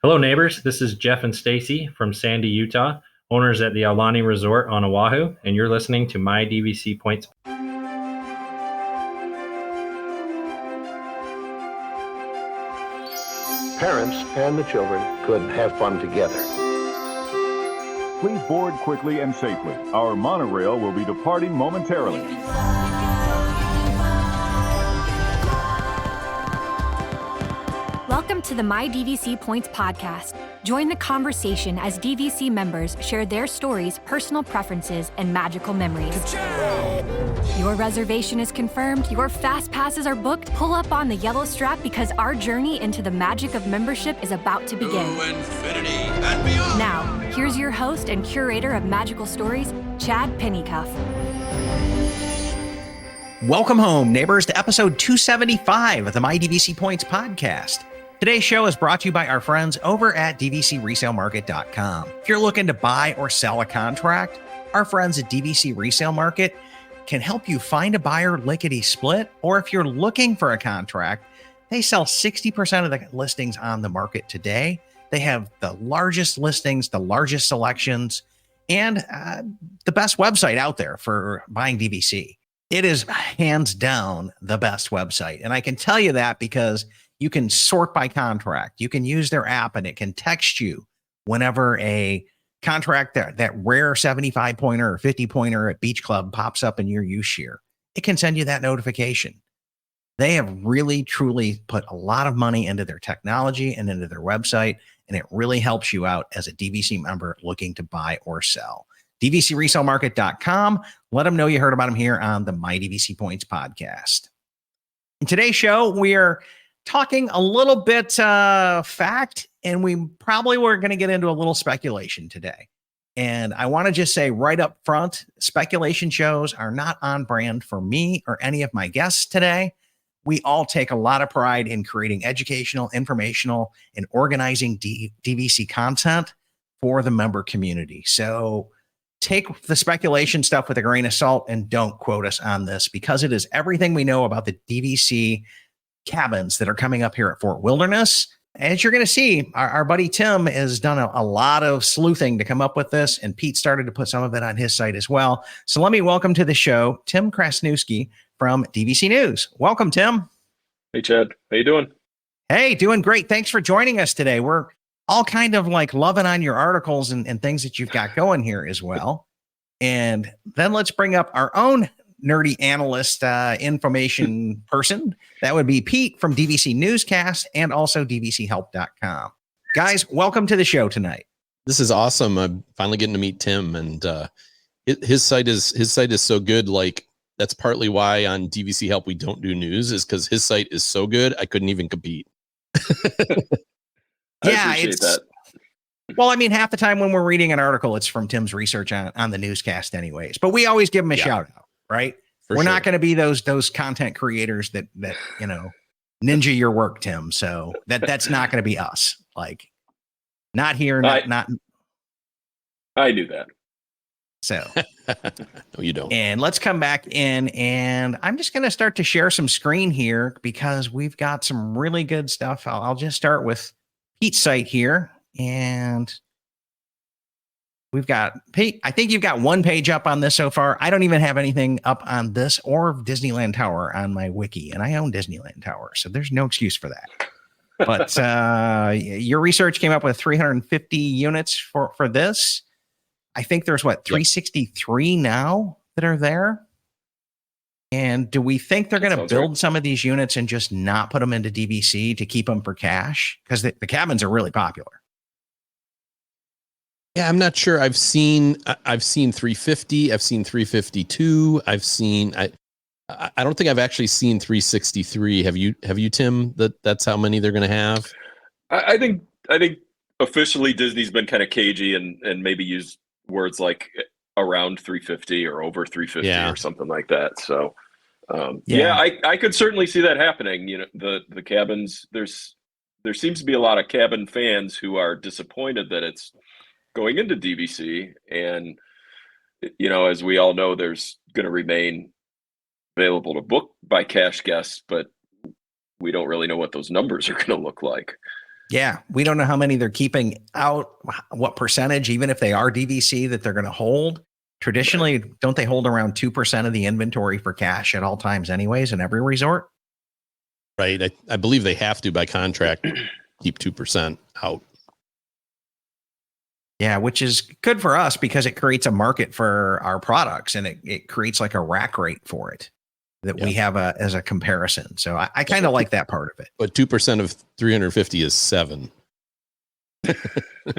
Hello, neighbors. This is Jeff and Stacy from Sandy, Utah, owners at the Aulani Resort on Oahu, and you're listening to My DVC Points. Parents and the children could have fun together. Please board quickly and safely. Our monorail will be departing momentarily. Welcome to the My DVC Points podcast. Join the conversation as DVC members share their stories, personal preferences, and magical memories. Your reservation is confirmed, your fast passes are booked. Pull up on the yellow strap because our journey into the magic of membership is about to begin. To infinity and beyond. Now, here's your host and curator of magical stories, Chad Pennycuff. Welcome home, neighbors, to episode 275 of the My DVC Points podcast. Today's show is brought to you by our friends over at DVCResaleMarket.com. If you're looking to buy or sell a contract, our friends at DVC Resale Market can help you find a buyer lickety-split, or if you're looking for a contract, they sell 60% of the listings on the market today. They have the largest listings, the largest selections, and the best website out there for buying DVC. It is hands down the best website. And I can tell you that because you can sort by contract. You can use their app and it can text you whenever a contract, that rare 75 pointer or 50 pointer at Beach Club pops up in your use share. It can send you that notification. They have really, truly put a lot of money into their technology and into their website, and it really helps you out as a DVC member looking to buy or sell. DVCResaleMarket.com. Let them know you heard about them here on the My DVC Points podcast. In today's show, we are talking a little bit fact, and we probably were going to get into a little speculation today. And I want to just say right up front, speculation shows are not on brand for me or any of my guests today. We all take a lot of pride in creating educational, informational, and organizing DVC content for the member community. So take the speculation stuff with a grain of salt and don't quote us on this, because it is everything we know about the DVC cabins that are coming up here at Fort Wilderness. As you're going to see, our buddy Tim has done a lot of sleuthing to come up with this, and Pete started to put some of it on his site as well. So let me welcome to the show, Tim Krasnowski from DVC News. Welcome, Tim. Hey, Chad. How you doing? Hey, doing great. Thanks for joining us today. We're all kind of like loving on your articles and things that you've got going here as well. And then let's bring up our own nerdy analyst information person. That would be Pete from DVC Newscast and also DVCHelp.com. Guys, welcome to the show tonight. This is awesome. I'm finally getting to meet Tim, and his site is so good. Like, that's partly why on DVC Help we don't do news, is because his site is so good I couldn't even compete. Yeah, it's that. Well, I mean, half the time when we're reading an article, it's from Tim's research on the newscast anyways, but we always give him a shout out, right? We're not going to be those content creators that, ninja your work, Tim. So that's not going to be us. Like, not here, not. I knew that. So. No, you don't. And let's come back in, and I'm just going to start to share some screen here because we've got some really good stuff. I'll just start with Pete's site here. And we've got Pete. I think you've got one page up on this so far. I don't even have anything up on this or Disneyland Tower on my wiki, and I own Disneyland Tower, so there's no excuse for that. But your research came up with 350 units for this. I think there's 363 now that are there. And do we think they're going to build some of these units and just not put them into DVC to keep them for cash? Because the cabins are really popular. Yeah, I'm not sure. I've seen 350. I've seen 352. I don't think I've actually seen 363. Have you, Tim? That's how many they're going to have? I think officially Disney's been kind of cagey and maybe used words like around 350 or over 350 or something like that. So I could certainly see that happening. You know, the cabins, there seems to be a lot of cabin fans who are disappointed that it's going into DVC, and as we all know, there's going to remain available to book by cash guests, but we don't really know what those numbers are going to look like. Yeah, we don't know how many they're keeping out, what percentage, even if they are DVC, that they're going to hold. Traditionally, don't they hold around 2% of the inventory for cash at all times anyways in every resort? Right. I believe they have to, by contract, keep 2% out. Yeah, which is good for us because it creates a market for our products, and it creates like a rack rate for it that we have as a comparison. So I kind of like that part of it. But 2% of 350 is 7.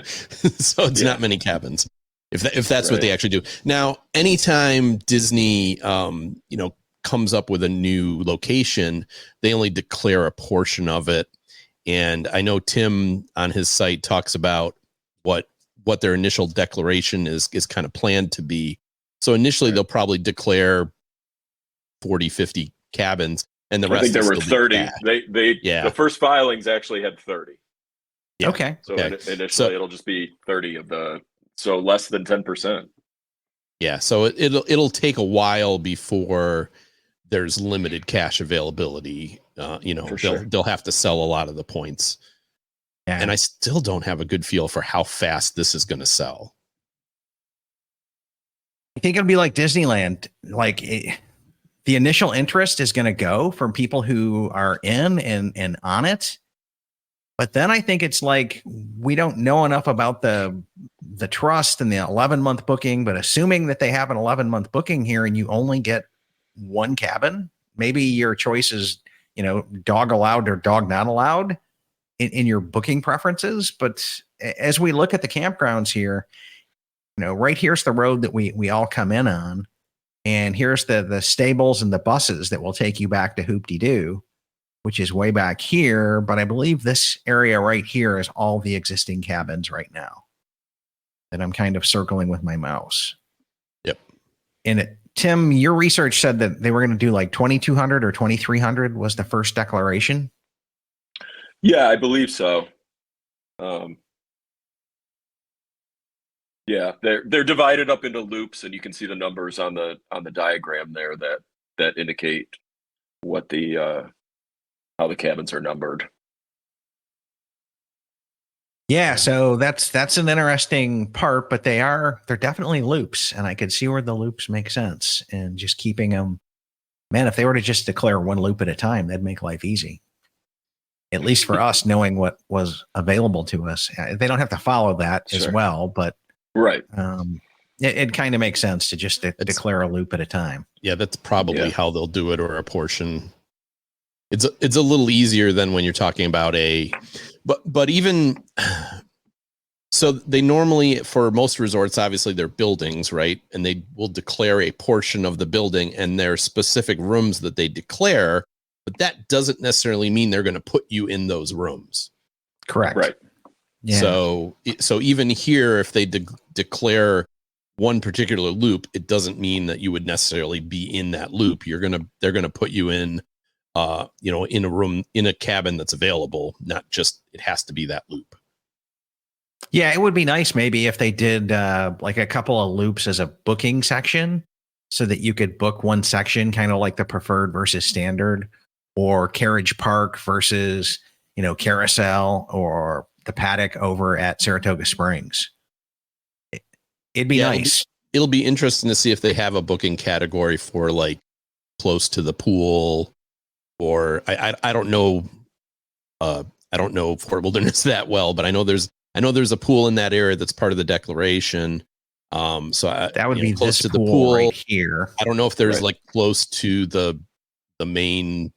So it's not many cabins. If that's what they actually do. Now, anytime Disney, comes up with a new location, they only declare a portion of it. And I know Tim on his site talks about what their initial declaration is kind of planned to be. So initially they'll probably declare 40, 50 cabins, and the rest. I think there were 30. The first filings actually had 30. Yeah. Okay. So initially it'll just be 30 of so less than 10%. Yeah. So it'll take a while before there's limited cash availability. They'll have to sell a lot of the points. Yeah. And I still don't have a good feel for how fast this is going to sell. I think it'll be like Disneyland. The initial interest is going to go from people who are in and on it. But then I think it's like we don't know enough about the trust and the 11-month booking, but assuming that they have an 11-month booking here and you only get one cabin, maybe your choice is, dog allowed or dog not allowed in your booking preferences. But as we look at the campgrounds here, right here's the road that we all come in on. And here's the stables and the buses that will take you back to Hoop-de-Doo, which is way back here. But I believe this area right here is all the existing cabins right now that I'm kind of circling with my mouse. Yep. And Tim, your research said that they were going to do like 2,200 or 2,300 was the first declaration. Yeah, I believe so. Yeah, they're divided up into loops, and you can see the numbers on the diagram there that indicate what how the cabins are numbered. Yeah, so that's an interesting part, but they're definitely loops, and I could see where the loops make sense. And just keeping them, man, if they were to just declare one loop at a time, that'd make life easy. At least for us, knowing what was available to us. They don't have to follow that as well, but right. It kind of makes sense to just declare a loop at a time. Yeah, that's probably how they'll do it, or a portion. It's a little easier than when you're talking about but even so, they normally, for most resorts, obviously they're buildings, right? And they will declare a portion of the building, and there are specific rooms that they declare, but that doesn't necessarily mean they're going to put you in those rooms. Correct. Right. Yeah. So even here, if they declare one particular loop, it doesn't mean that you would necessarily be in that loop. They're going to put you in, in a room, in a cabin that's available, not just, it has to be that loop. Yeah. It would be nice maybe if they did like a couple of loops as a booking section so that you could book one section, kind of like the preferred versus standard, or carriage park versus, carousel, or the paddock over at Saratoga Springs. It'd be nice. It'll be interesting to see if they have a booking category for like close to the pool, or I don't know. I don't know Fort Wilderness that well, but I know there's a pool in that area that's part of the declaration. So that would be close this to the pool right here. I don't know if there's like close to the main,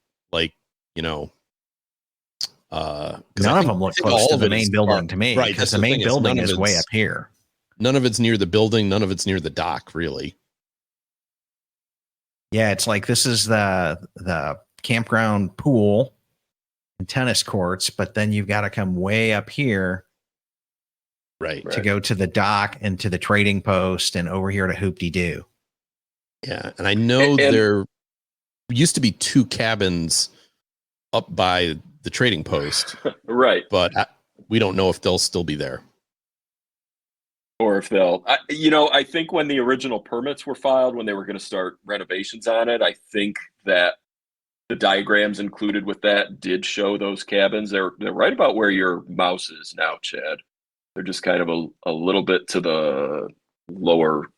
none of them look close to the main building to me, right? Because the main building is way up here. None of it's near the building. None of it's near the dock, really. Yeah, it's like this is the campground pool and tennis courts, but then you've got to come way up here, right, to go to the dock and to the trading post and over here to Hoop-de-Doo. Yeah, and I know there used to be 2 cabins up by the trading post, right? But we don't know if they'll still be there, or if they'll. I think when the original permits were filed, when they were going to start renovations on it, I think that diagrams included with that did show those cabins. They're right about where your mouse is now, Chad. They're just kind of a little bit to the lower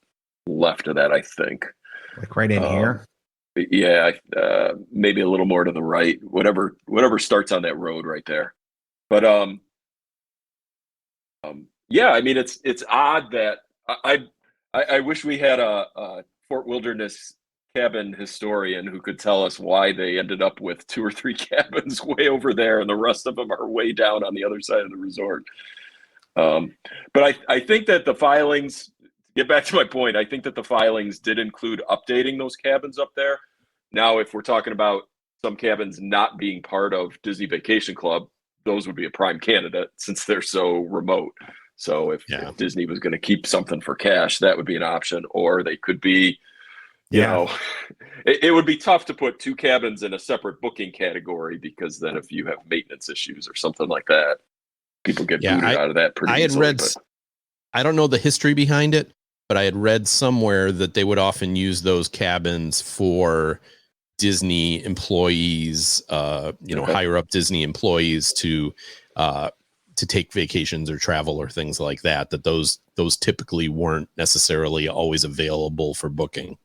left of that, I think. Like right in here? Yeah, maybe a little more to the right. Whatever starts on that road right there. But yeah, I mean, it's odd that I wish we had a Fort Wilderness cabin historian who could tell us why they ended up with 2 or 3 cabins way over there and the rest of them are way down on the other side of the resort. But I think that the filings, get back to my point, I think that the filings did include updating those cabins up there. Now, if we're talking about some cabins not being part of Disney Vacation Club, those would be a prime candidate since they're so remote. So if Disney was going to keep something for cash, that would be an option. Or they could be, you know, it would be tough to put 2 cabins in a separate booking category because then if you have maintenance issues or something like that, people get booted out of that pretty easily. I don't know the history behind it, but I had read somewhere that they would often use those cabins for Disney employees, higher up Disney employees to take vacations or travel or things like that, that those typically weren't necessarily always available for booking.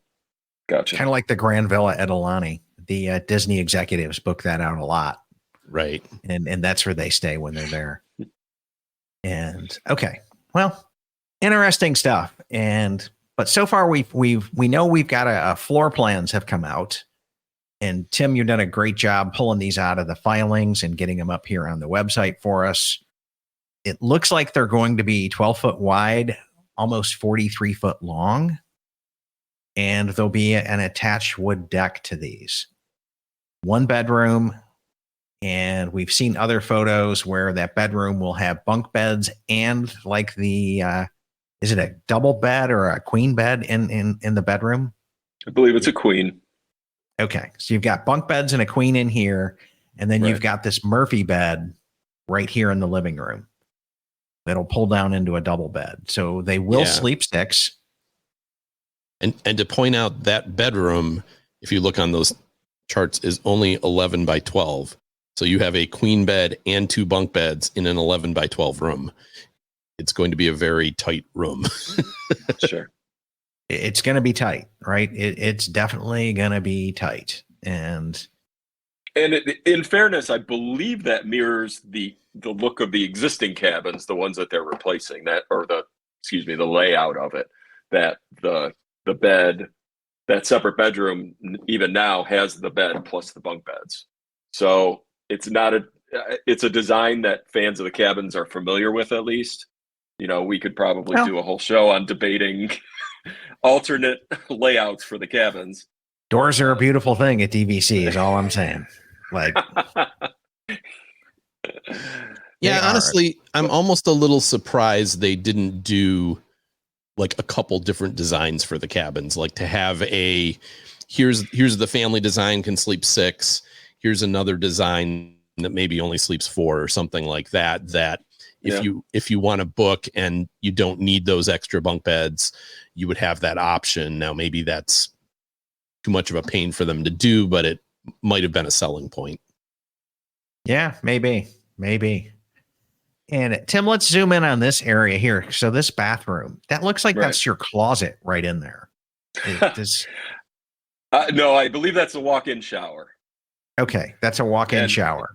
Gotcha. Kind of like the Grand Villa at Aulani. The Disney executives book that out a lot. Right. And that's where they stay when they're there. And okay, well, interesting stuff. But so far we know we've got a floor plans have come out. And Tim, you've done a great job pulling these out of the filings and getting them up here on the website for us. It looks like they're going to be 12 foot wide, almost 43 foot long. And there'll be an attached wood deck to these. 1 bedroom. And we've seen other photos where that bedroom will have bunk beds and like is it a double bed or a queen bed in the bedroom? I believe it's a queen. Okay. So you've got bunk beds and a queen in here. And then you've got this Murphy bed right here in the living room. That'll pull down into a double bed. So they will sleep 6. And to point out, that bedroom, if you look on those charts, is only 11 by 12. So you have a queen bed and 2 bunk beds in an 11 by 12 room. It's going to be a very tight room. Sure. It's going to be tight, right? It's definitely going to be tight. And in fairness, I believe that mirrors the look of the existing cabins, the ones that they're replacing, the layout of it, that the bed, that separate bedroom even now has the bed plus the bunk beds. So it's a design that fans of the cabins are familiar with, at least. We could probably do a whole show on debating alternate layouts for the cabins. Doors are a beautiful thing at DVC is all I'm saying. Like, honestly, I'm almost a little surprised they didn't do like a couple different designs for the cabins, like to have here's the family design can sleep 6. Here's another design that maybe only sleeps 4 or something like that. If you want to book and you don't need those extra bunk beds, you would have that option. Now, maybe that's too much of a pain for them to do, but it might have been a selling point. Yeah, maybe. And Tim, let's zoom in on this area here. So this bathroom, that looks like that's your closet right in there. No, I believe that's a walk-in shower. Okay, that's a walk-in shower.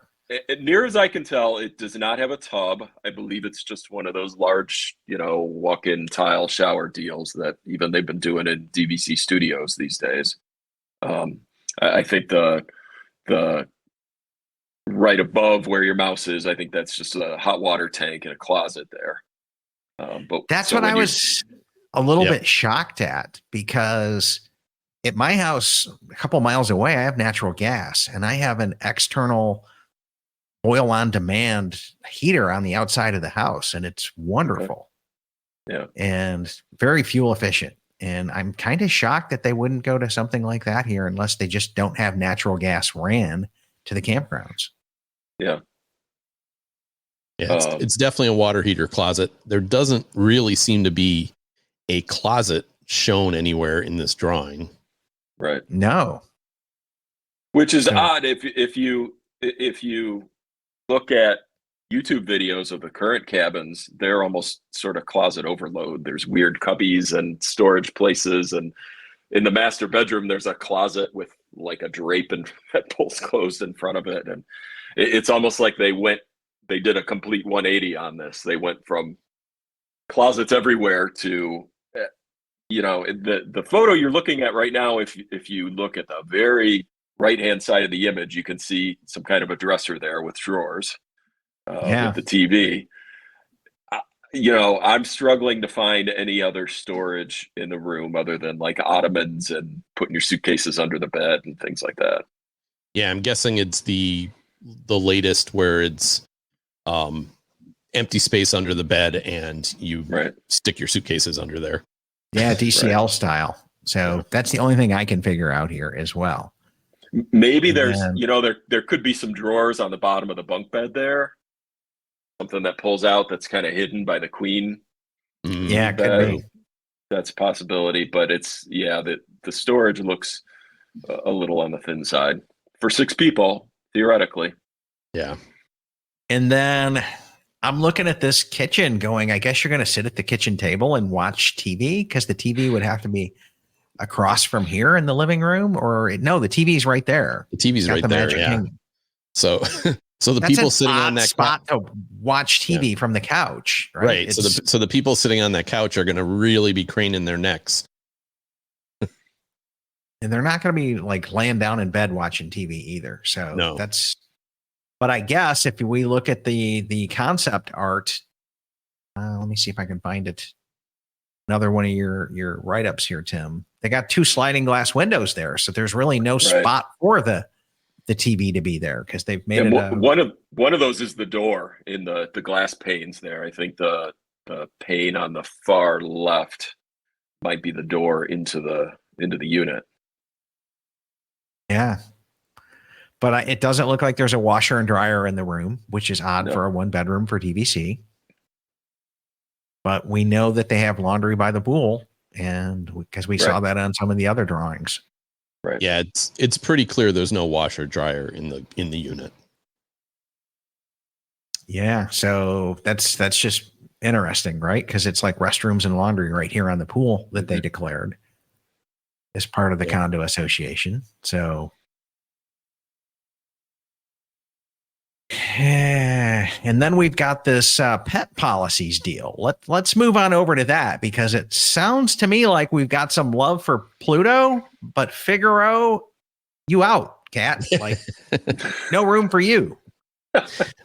Near as I can tell, it does not have a tub. I believe it's just one of those large, walk-in tile shower deals that even they've been doing in DVC studios these days. I think the right above where your mouse is, I think that's just a hot water tank and a closet there. But that's what I was a little bit shocked at, because at my house, a couple miles away, I have natural gas and I have an external oil on demand heater on the outside of the house, and it's wonderful. Yeah. And very fuel efficient. And I'm kind of shocked that they wouldn't go to something like that here unless they just don't have natural gas ran to the campgrounds. Yeah. Yeah, it's definitely a water heater closet. There doesn't really seem to be a closet shown anywhere in this drawing. Right. No. Which is odd if you look at YouTube videos of the current cabins, they're almost sort of closet overload. There's weird cubbies and storage places, and in the master bedroom, there's a closet with like a drape and that pulls closed in front of it, and it's almost like they did a complete 180 on this. They went from closets everywhere to, the photo you're looking at right now. If you look at the very right-hand side of the image, you can see some kind of a dresser there with drawers with the TV. I'm struggling to find any other storage in the room other than like ottomans and putting your suitcases under the bed and things like that. Yeah, I'm guessing it's the latest where it's empty space under the bed and you stick your suitcases under there. Yeah, DCL style. So that's the only thing I can figure out here as well. Maybe there's, there could be some drawers on the bottom of the bunk bed there. Something that pulls out that's kind of hidden by the queen. Yeah, it could be. That's a possibility, but it's the storage looks a little on the thin side for 6 people, theoretically. Yeah. And then I'm looking at this kitchen going, I guess you're going to sit at the kitchen table and watch TV, because the TV would have to be across from here in the living room, or no, the TV's right there. The TV's right there. Yeah. Kingdom. So the That's people an sitting on that spot to watch TV from the couch, right? So the people sitting on that couch are going to really be craning their necks. And they're not going to be like laying down in bed watching TV either. So but I guess if we look at the concept art, let me see if I can find it. Another one of your write-ups here, Tim. They got 2 sliding glass windows there. So there's really no spot for the TV to be there, because they've made it. One of those is the door in the glass panes there. I think the pane on the far left might be the door into the unit. Yeah. But it doesn't look like there's a washer and dryer in the room, which is odd for a 1-bedroom for DVC. But we know that they have laundry by the pool, and because we saw that on some of the other drawings. Right. Yeah, it's pretty clear there's no washer dryer in the unit. Yeah, so that's just interesting, right? Because it's like restrooms and laundry right here on the pool that they declared as part of the condo association. So, and then we've got this pet policies deal. Let's move on over to that, because it sounds to me like we've got some love for Pluto, but Figaro, you out, Cat. Like, no room for you.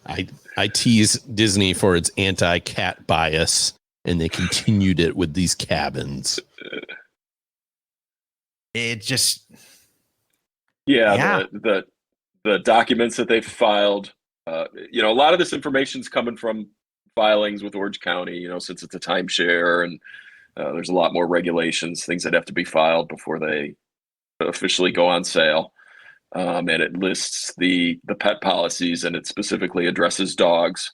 I tease Disney for its anti-cat bias, and they continued it with these cabins. It just, the documents that they've filed. A lot of this information is coming from filings with Orange County, since it's a timeshare, and there's a lot more regulations, things that have to be filed before they officially go on sale. And it lists the pet policies, and it specifically addresses dogs.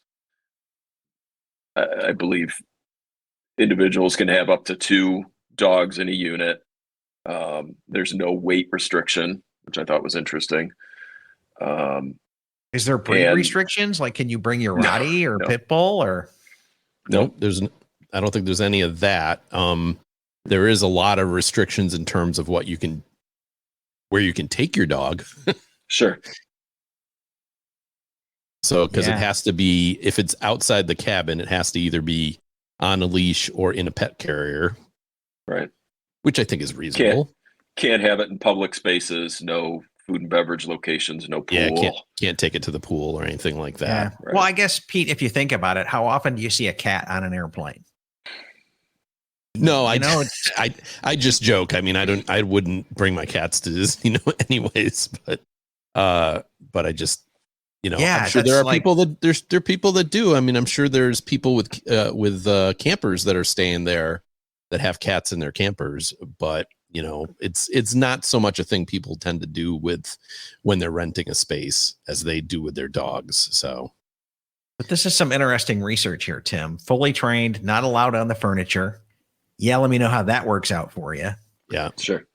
I believe individuals can have up to 2 dogs in a unit. There's no weight restriction, which I thought was interesting. Is there breed restrictions? Like, can you bring your Rottie or Pit Bull or? Nope. I don't think there's any of that. There is a lot of restrictions in terms of where you can take your dog. Sure. So, because it has to be, if it's outside the cabin, it has to either be on a leash or in a pet carrier. Right. Which I think is reasonable. Can't have it in public spaces. No food and beverage locations. No pool. Yeah, can't take it to the pool or anything like that. Yeah. Right. Well, I guess, Pete, if you think about it, how often do you see a cat on an airplane? No, I just joke. I mean, I wouldn't bring my cats to Disney, anyways, but I just, I'm sure there are people that there are people that do. I mean, I'm sure there's people with campers that are staying there that have cats in their campers, but it's not so much a thing people tend to do when they're renting a space as they do with their dogs. So, but this is some interesting research here, Tim. Fully trained, not allowed on the furniture. Yeah, let me know how that works out for you. Yeah, sure.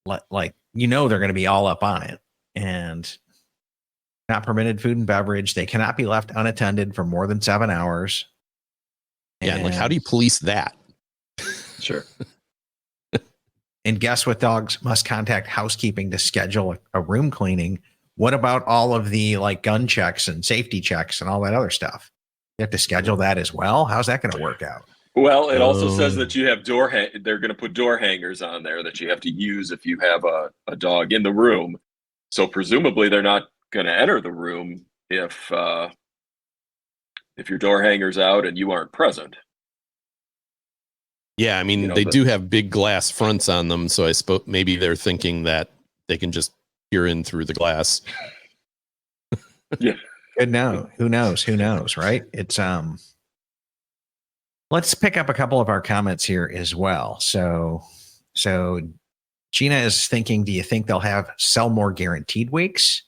They're going to be all up on it. and not permitted food and beverage. They cannot be left unattended for more than 7 hours. Yeah, like how do you police that? Sure. And guests with dogs must contact housekeeping to schedule a room cleaning. What about all of the like gun checks and safety checks and all that other stuff? You have to schedule that as well. How's that going to work out? Well, it also says that you have they're going to put door hangers on there that you have to use if you have a dog in the room. So presumably they're not going to enter the room if your door hanger's out and you aren't present. Yeah, I mean, they do have big glass fronts on them, so I suppose maybe they're thinking that they can just peer in through the glass. Yeah. Good no. Who knows, right? It's let's pick up a couple of our comments here as well. So Gina is thinking, do you think they'll sell more guaranteed weeks?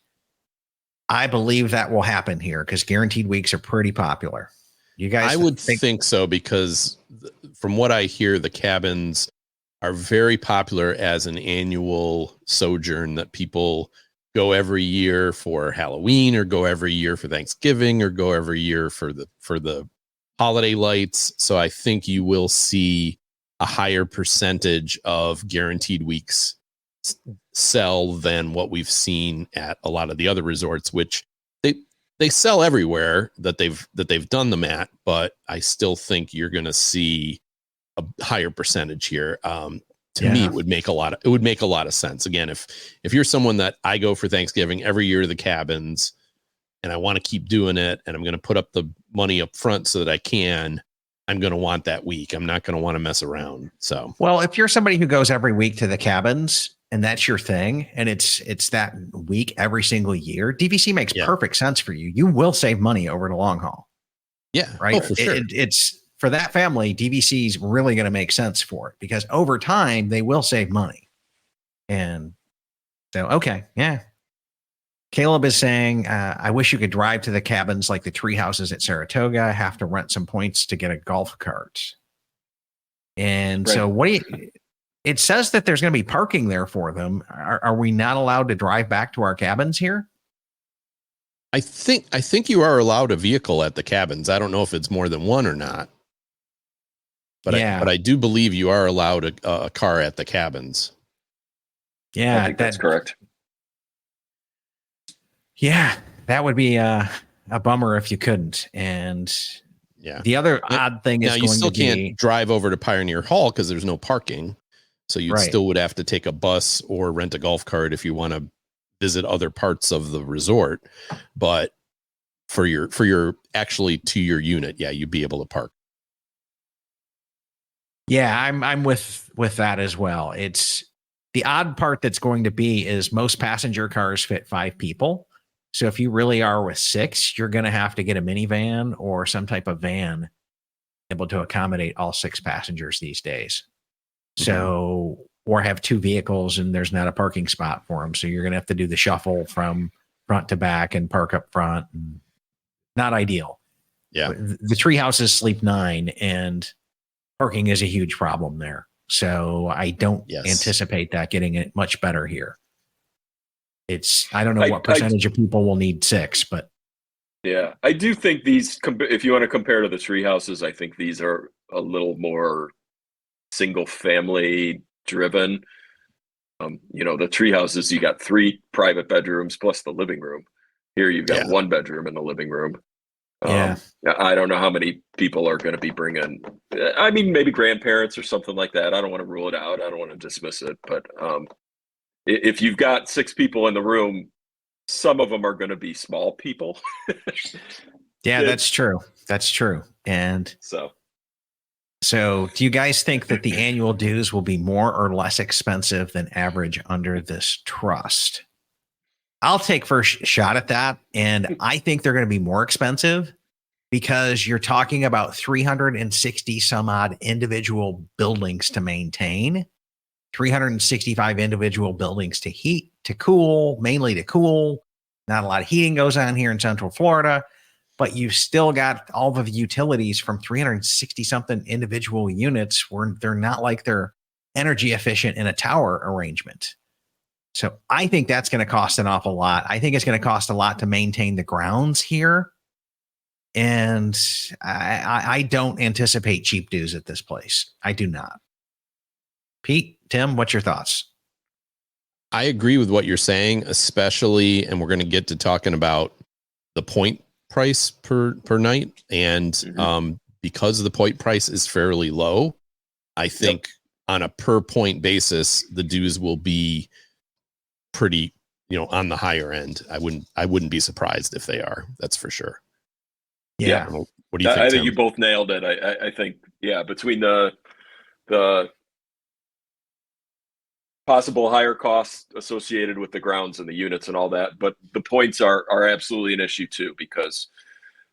I believe that will happen here because guaranteed weeks are pretty popular. You guys, I would think so, because from what I hear, the cabins are very popular as an annual sojourn that people go every year for Halloween, or go every year for Thanksgiving, or go every year for the holiday lights. So I think you will see a higher percentage of guaranteed weeks sell than what we've seen at a lot of the other resorts, which they sell everywhere that they've done them at, but I still think you're going to see a higher percentage here. To me, it would make a lot of sense. Again, if you're someone that I go for Thanksgiving every year to the cabins and I want to keep doing it, and I'm going to put up the money up front so that I'm going to want that week. I'm not going to want to mess around. So, well, if you're somebody who goes every week to the cabins and that's your thing, and it's that week every single year, DVC makes perfect sense for you. You will save money over the long haul. Yeah. Right. Oh, for sure. It's for that family, DVC is really going to make sense for it, because over time they will save money. And so, okay. Yeah. Caleb is saying, I wish you could drive to the cabins like the tree houses at Saratoga. I have to rent some points to get a golf cart. And so it says that there's going to be parking there for them. Are we not allowed to drive back to our cabins here? I think you are allowed a vehicle at the cabins. I don't know if it's more than one or not. But I do believe you are allowed a car at the cabins. Yeah, I think that's correct. Yeah, that would be a bummer if you couldn't. And the other odd thing is, you still can't drive over to Pioneer Hall because there's no parking. So you still would have to take a bus or rent a golf cart if you want to visit other parts of the resort. But for your actually to your unit, you'd be able to park. Yeah, I'm with that as well. It's the odd part that's going to be is most passenger cars fit 5 people. So if you really are with 6, you're going to have to get a minivan or some type of van able to accommodate all 6 passengers these days. So, or have 2 vehicles and there's not a parking spot for them. So you're going to have to do the shuffle from front to back and park up front. Not ideal. Yeah. The tree houses sleep 9 and parking is a huge problem there. So I don't anticipate that getting it much better here. I don't know what percentage of people will need 6, but. Yeah, I do think these, if you want to compare to the tree houses, I think these are a little more single family driven. The tree houses, you got 3 private bedrooms plus the living room. Here you've got 1 bedroom in the living room. I don't know how many people are going to be bringing. I mean, maybe grandparents or something like that. I don't want to rule it out. I don't want to dismiss it. But if you've got 6 people in the room, some of them are going to be small people. Yeah, that's true. That's true. And so do you guys think that the annual dues will be more or less expensive than average under this trust? I'll take first shot at that. And I think they're going to be more expensive because you're talking about 360 some odd individual buildings to maintain, 365 individual buildings to heat, to cool, mainly to cool. Not a lot of heating goes on here in Central Florida, but you've still got all of the utilities from 360 something individual units where they're not like they're energy efficient in a tower arrangement. So I think that's going to cost an awful lot. I think it's going to cost a lot to maintain the grounds here. And I don't anticipate cheap dues at this place. I do not. Pete, Tim, what's your thoughts? I agree with what you're saying, especially, and we're going to get to talking about the point price per night. And because the point price is fairly low, I think on a per point basis, the dues will be pretty, on the higher end. I wouldn't be surprised if they are. That's for sure. Yeah. What do you think? I think Tim? you both nailed it. I think, between the possible higher costs associated with the grounds and the units and all that, but the points are absolutely an issue too, because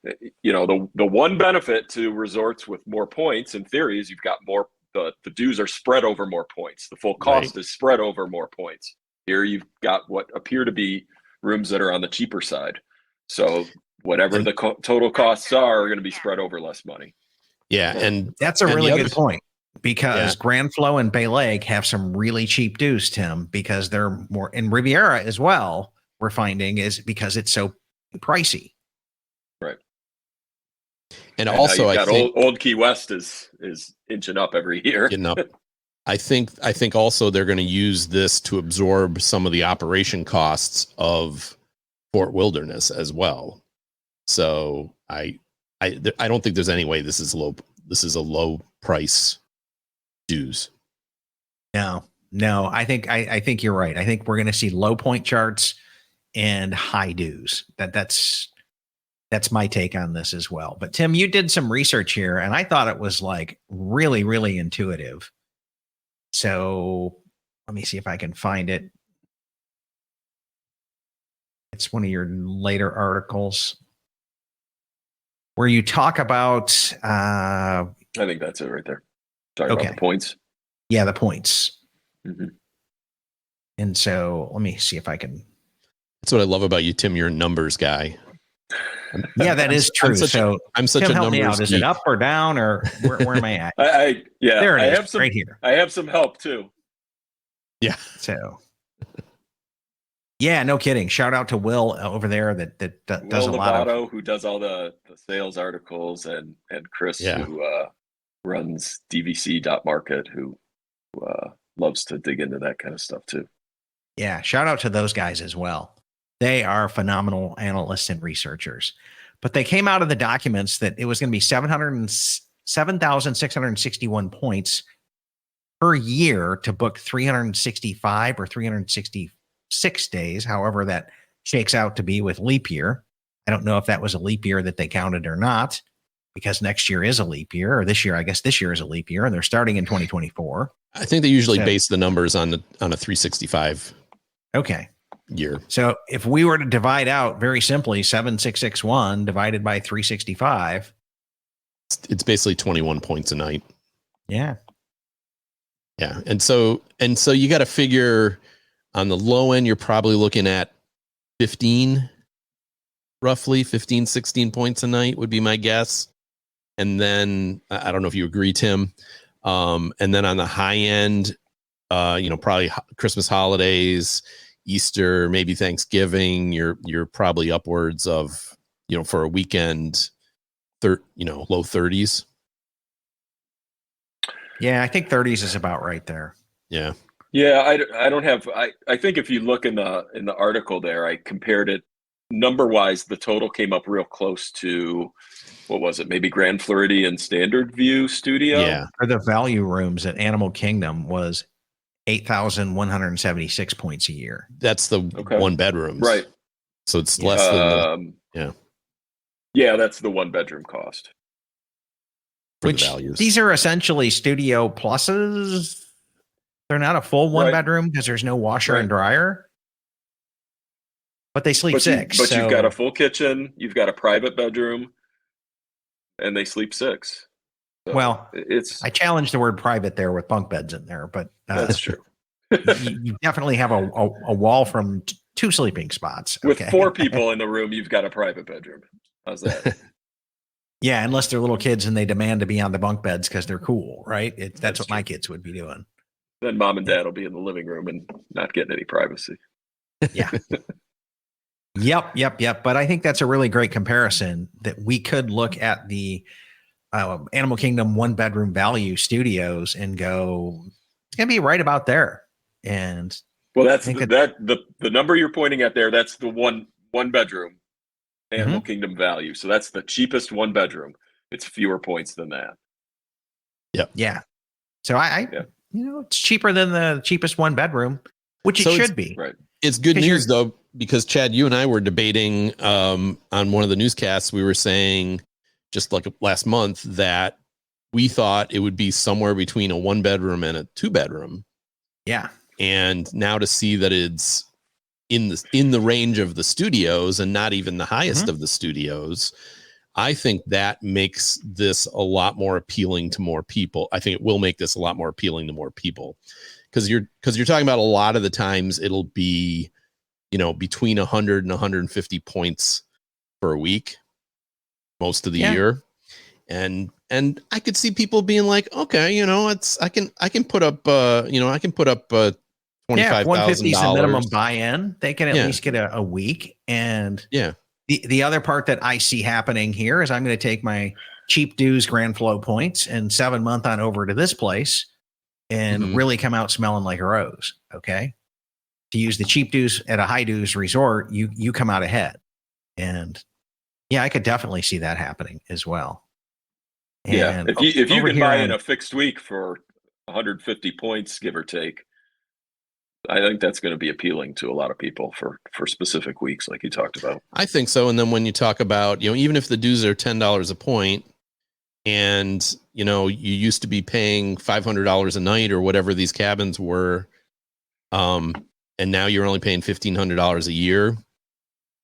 the one benefit to resorts with more points in theory is you've got more, the dues are spread over more points. The full cost is spread over more points. Here you've got what appear to be rooms that are on the cheaper side. So whatever the total costs are going to be spread over less money. Yeah. And that's a really good point. Because Grand Flow and Bay Lake have some really cheap dues, Tim, because they're more in Riviera as well. We're finding is because it's so pricey. Right. And also I think think old Key West is inching up every year. I think also they're going to use this to absorb some of the operation costs of Fort Wilderness as well. So I don't think there's any way this is a low price dues. No, I think you're right. I think we're going to see low point charts and high dues. That's my take on this as well. But Tim, you did some research here, and I thought it was like really, really intuitive. So let me see if I can find it. It's one of your later articles where you talk about. I think that's it right there. Talking about the points. Yeah, the points. Mm-hmm. And so let me see if I can. That's what I love about you, Tim. You're a numbers guy. Yeah, that is true. I'm such Tim, a help me numbers out. Is geek. it up or down, or where am I at? There it is, right here. I have some help too. Yeah. So. Yeah, no kidding. Shout out to Will over there that does a lot of who does all the sales articles, and Chris who runs DVC.market, who loves to dig into that kind of stuff too. Yeah, shout out to those guys as well. They are phenomenal analysts and researchers. But they came out of the documents that it was going to be 7,661 points per year to book 365 or 366 days, however that shakes out to be with leap year. I don't know if that was a leap year that they counted or not, because next year is a leap year, or this year, I guess this year is a leap year, and they're starting in 2024. I think they usually base the numbers on a 365 year. So if we were to divide out very simply 7,661 divided by 365, it's basically 21 points a night. Yeah. Yeah. And so you got to figure on the low end, you're probably looking at 16 points a night would be my guess. And then I don't know if you agree, Tim. And then on the high end, probably Christmas holidays, Easter, maybe Thanksgiving, you're probably upwards of, for a weekend, low 30s. Yeah, I think 30s is about right there. Yeah. Yeah, I don't have. I think if you look in the article there, I compared it number wise. The total came up real close to, what was it? Maybe Grand Floridian Standard View Studio. Yeah, or the value rooms at Animal Kingdom was 8,176 points a year. That's the one bedrooms, right? So it's less than Yeah, that's the one bedroom cost. Which these are essentially studio pluses. They're not a full one bedroom because there's no washer and dryer. But they sleep six. But you've got a full kitchen, you've got a private bedroom, and they sleep six. So I challenge the word private there with bunk beds in there, but that's true. you definitely have a wall from two sleeping spots. With 4 people in the room, you've got a private bedroom. How's that? Yeah, unless they're little kids and they demand to be on the bunk beds because they're cool, right? That's what my kids would be doing. then mom and dad will be in the living room and not getting any privacy. Yeah. Yep. But I think that's a really great comparison that we could look at the Animal Kingdom 1-bedroom value studios and go, it's going to be right about there. And well, that's the number you're pointing at there. That's the one bedroom Animal Kingdom value. So that's the cheapest 1-bedroom. It's fewer points than that. Yep. Yeah. So it's cheaper than the cheapest 1-bedroom, which it should be. Right. It's good news though, because Chad, you and I were debating on one of the newscasts. We were saying just like last month that we thought it would be somewhere between a 1-bedroom and a 2-bedroom. Yeah. And now to see that it's in the range of the studios and not even the highest of the studios, I think that makes this a lot more appealing to more people. I think it will make this a lot more appealing to more people. Because you're talking about a lot of the times it'll be, between 100 and 150 points per week, most of the year. And I could see people being like, okay, I can put up $25,000. Yeah, 150 is the minimum buy-in. They can at least get a week. And the other part that I see happening here is I'm going to take my cheap dues Grand Flow points and 7-month on over to this place and really come out smelling like a rose. Okay. To use the cheap dues at a high dues resort, you come out ahead. And I could definitely see that happening as well. And if you can buy in a fixed week for 150 points, give or take, I think that's going to be appealing to a lot of people for specific weeks, like you talked about. I think so. And then when you talk about, even if the dues are $10 a point, and you used to be paying $500 a night or whatever these cabins were, and now you're only paying $1,500 a year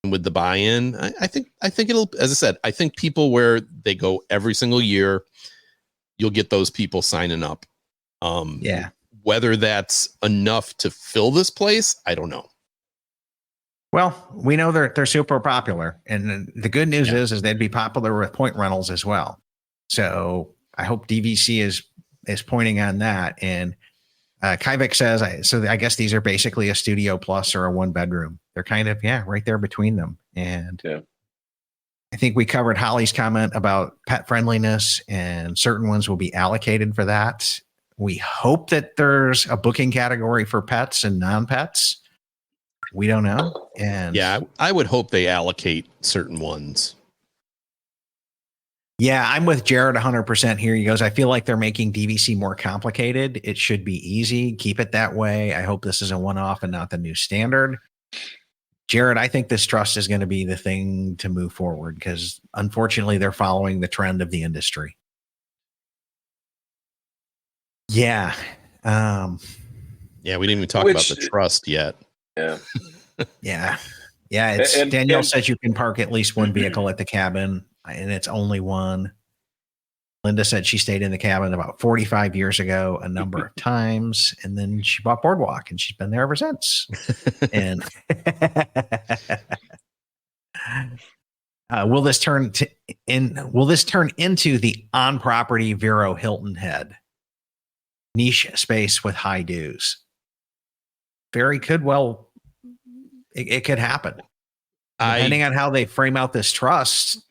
with the buy-in. I think it'll, as I said, I think people where they go every single year, you'll get those people signing up. Whether that's enough to fill this place, I don't know. Well, we know they're super popular, and the good news is they'd be popular with point rentals as well. So I hope DVC is pointing on that. And Kyvik says, so I guess these are basically a studio plus or a 1-bedroom. They're kind of right there between them. And I think we covered Holly's comment about pet friendliness, and certain ones will be allocated for that. We hope that there's a booking category for pets and non-pets. We don't know. And I would hope they allocate certain ones. Yeah, I'm with Jared 100% here. He goes, I feel like they're making DVC more complicated. It should be easy. Keep it that way. I hope this is a one-off and not the new standard. Jared, I think this trust is going to be the thing to move forward because unfortunately they're following the trend of the industry. Yeah. We didn't even talk about the trust yet. Yeah. Danielle says you can park at least one vehicle at the cabin, and it's only one. Linda said she stayed in the cabin about 45 years ago a number of times, and then she bought Boardwalk, and she's been there ever since. And will this turn into the on-property Vero Hilton Head niche space with high dues? Very could well. It could happen. Depending on how they frame out this trust,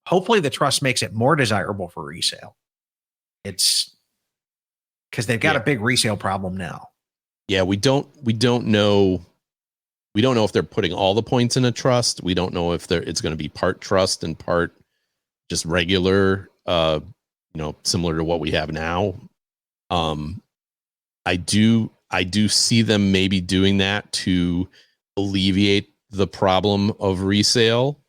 hopefully the trust makes it more desirable for resale. It's because they've got a big resale problem now. Yeah, we don't know. We don't know if they're putting all the points in a trust. We don't know if it's going to be part trust and part just regular, similar to what we have now. I do see them maybe doing that to alleviate the problem of resale,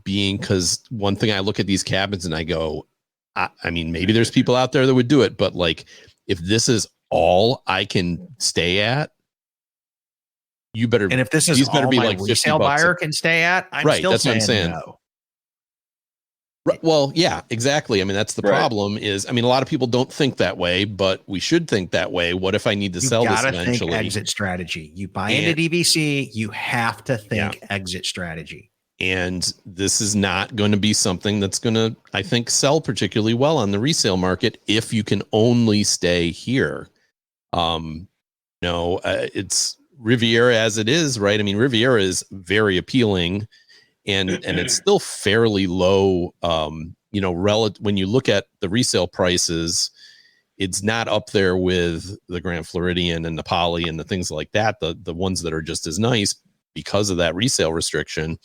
being because one thing I look at these cabins and I go, I mean, maybe there's people out there that would do it, but like if this is all I can stay at, you better. And if this is all my like resale buyer can stay at, I'm still that's saying what I'm saying. No. Right. Well, yeah, exactly. I mean, that's the problem is, I mean, a lot of people don't think that way, but we should think that way. What if I need to sell this eventually? Think exit strategy. You buy into DVC, you have to think exit strategy. And this is not going to be something that's going to, I think, sell particularly well on the resale market if you can only stay here. It's Riviera as it is, right? I mean, Riviera is very appealing, and it's still fairly low. When you look at the resale prices, it's not up there with the Grand Floridian and the Poly and the things like that. The ones that are just as nice because of that resale restriction.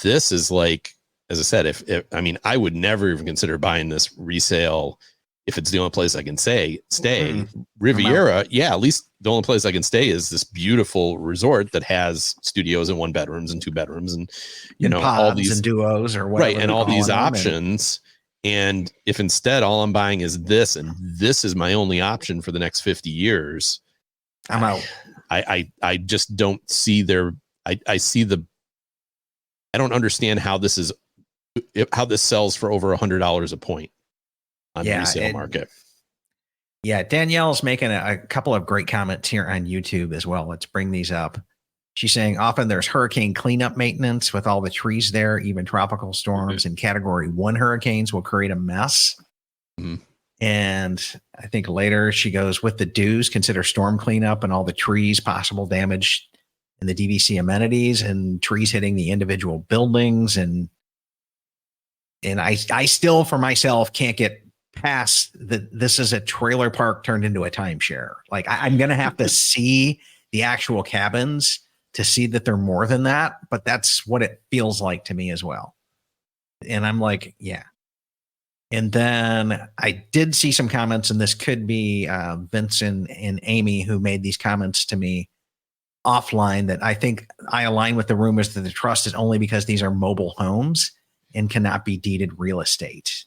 This is like, as I said, if I would never even consider buying this resale if it's the only place I can stay. Riviera, at least the only place I can stay is this beautiful resort that has studios and 1 bedrooms and 2 bedrooms and all these and duos or whatever, right, and all these options. And if instead all I'm buying is this, and this is my only option for the next 50 years, I'm out. I just don't see I don't understand how this sells for over $100 a point on the resale market. Yeah, Danielle's making a couple of great comments here on YouTube as well. Let's bring these up. She's saying often there's hurricane cleanup maintenance with all the trees there. Even tropical storms and Category 1 hurricanes will create a mess. Mm-hmm. And I think later she goes, with the dues, consider storm cleanup and all the trees, possible damage in the DVC amenities and trees hitting the individual buildings. And I still, for myself, can't get past that this is a trailer park turned into a timeshare. Like I'm going to have to see the actual cabins to see that they're more than that, but that's what it feels like to me as well. And I'm like, yeah. And then I did see some comments, and this could be Vincent and Amy who made these comments to me offline, that I think I align with the rumors that the trust is only because these are mobile homes and cannot be deeded real estate.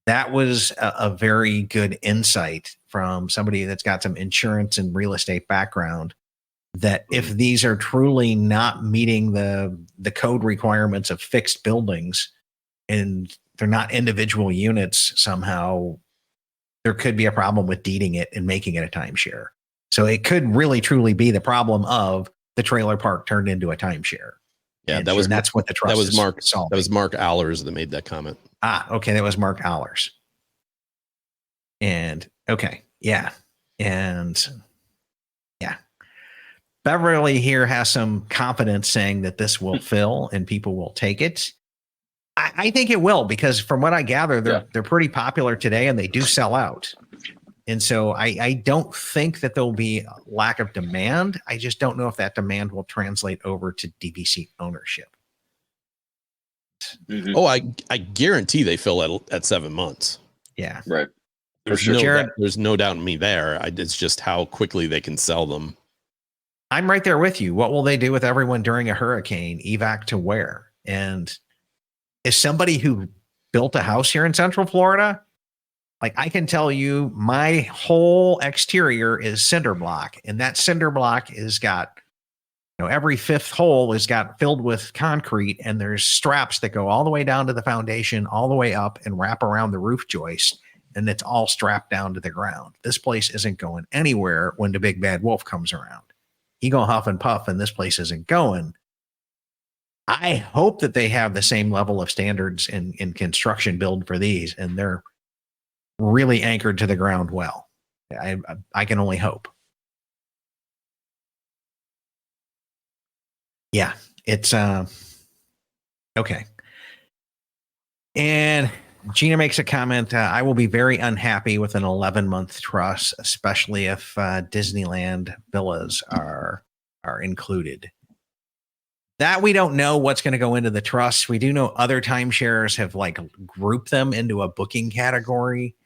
That was a very good insight from somebody that's got some insurance and real estate background, that if these are truly not meeting the code requirements of fixed buildings and they're not individual units somehow, there could be a problem with deeding it and making it a timeshare. So it could really truly be the problem of the trailer park turned into a timeshare. Yeah, and that's what the trust. That was Mark. Solving. That was Mark Allers that made that comment. Okay, that was Mark Allers. And okay, yeah, and yeah, Beverly here has some confidence saying that this will fill and people will take it. I think it will, because from what I gather, they're pretty popular today and they do sell out. And so I don't think that there'll be a lack of demand. I just don't know if that demand will translate over to DVC ownership. Mm-hmm. Oh, I guarantee they fill at 7 months. Yeah. Right. There's no doubt in me there. It's just how quickly they can sell them. I'm right there with you. What will they do with everyone during a hurricane? Evac to where? And as somebody who built a house here in Central Florida, like I can tell you my whole exterior is cinder block, and that cinder block is got, every fifth hole is got filled with concrete, and there's straps that go all the way down to the foundation, all the way up and wrap around the roof joist. And it's all strapped down to the ground. This place isn't going anywhere when the big bad wolf comes around. He gonna huff and puff, and this place isn't going. I hope that they have the same level of standards in construction build for these, and they're really anchored to the ground well. I can only hope. Yeah, it's okay. And Gina makes a comment. I will be very unhappy with an 11-month trust, especially if Disneyland villas are included. That we don't know what's going to go into the trust. We do know other timeshares have grouped them into a booking category.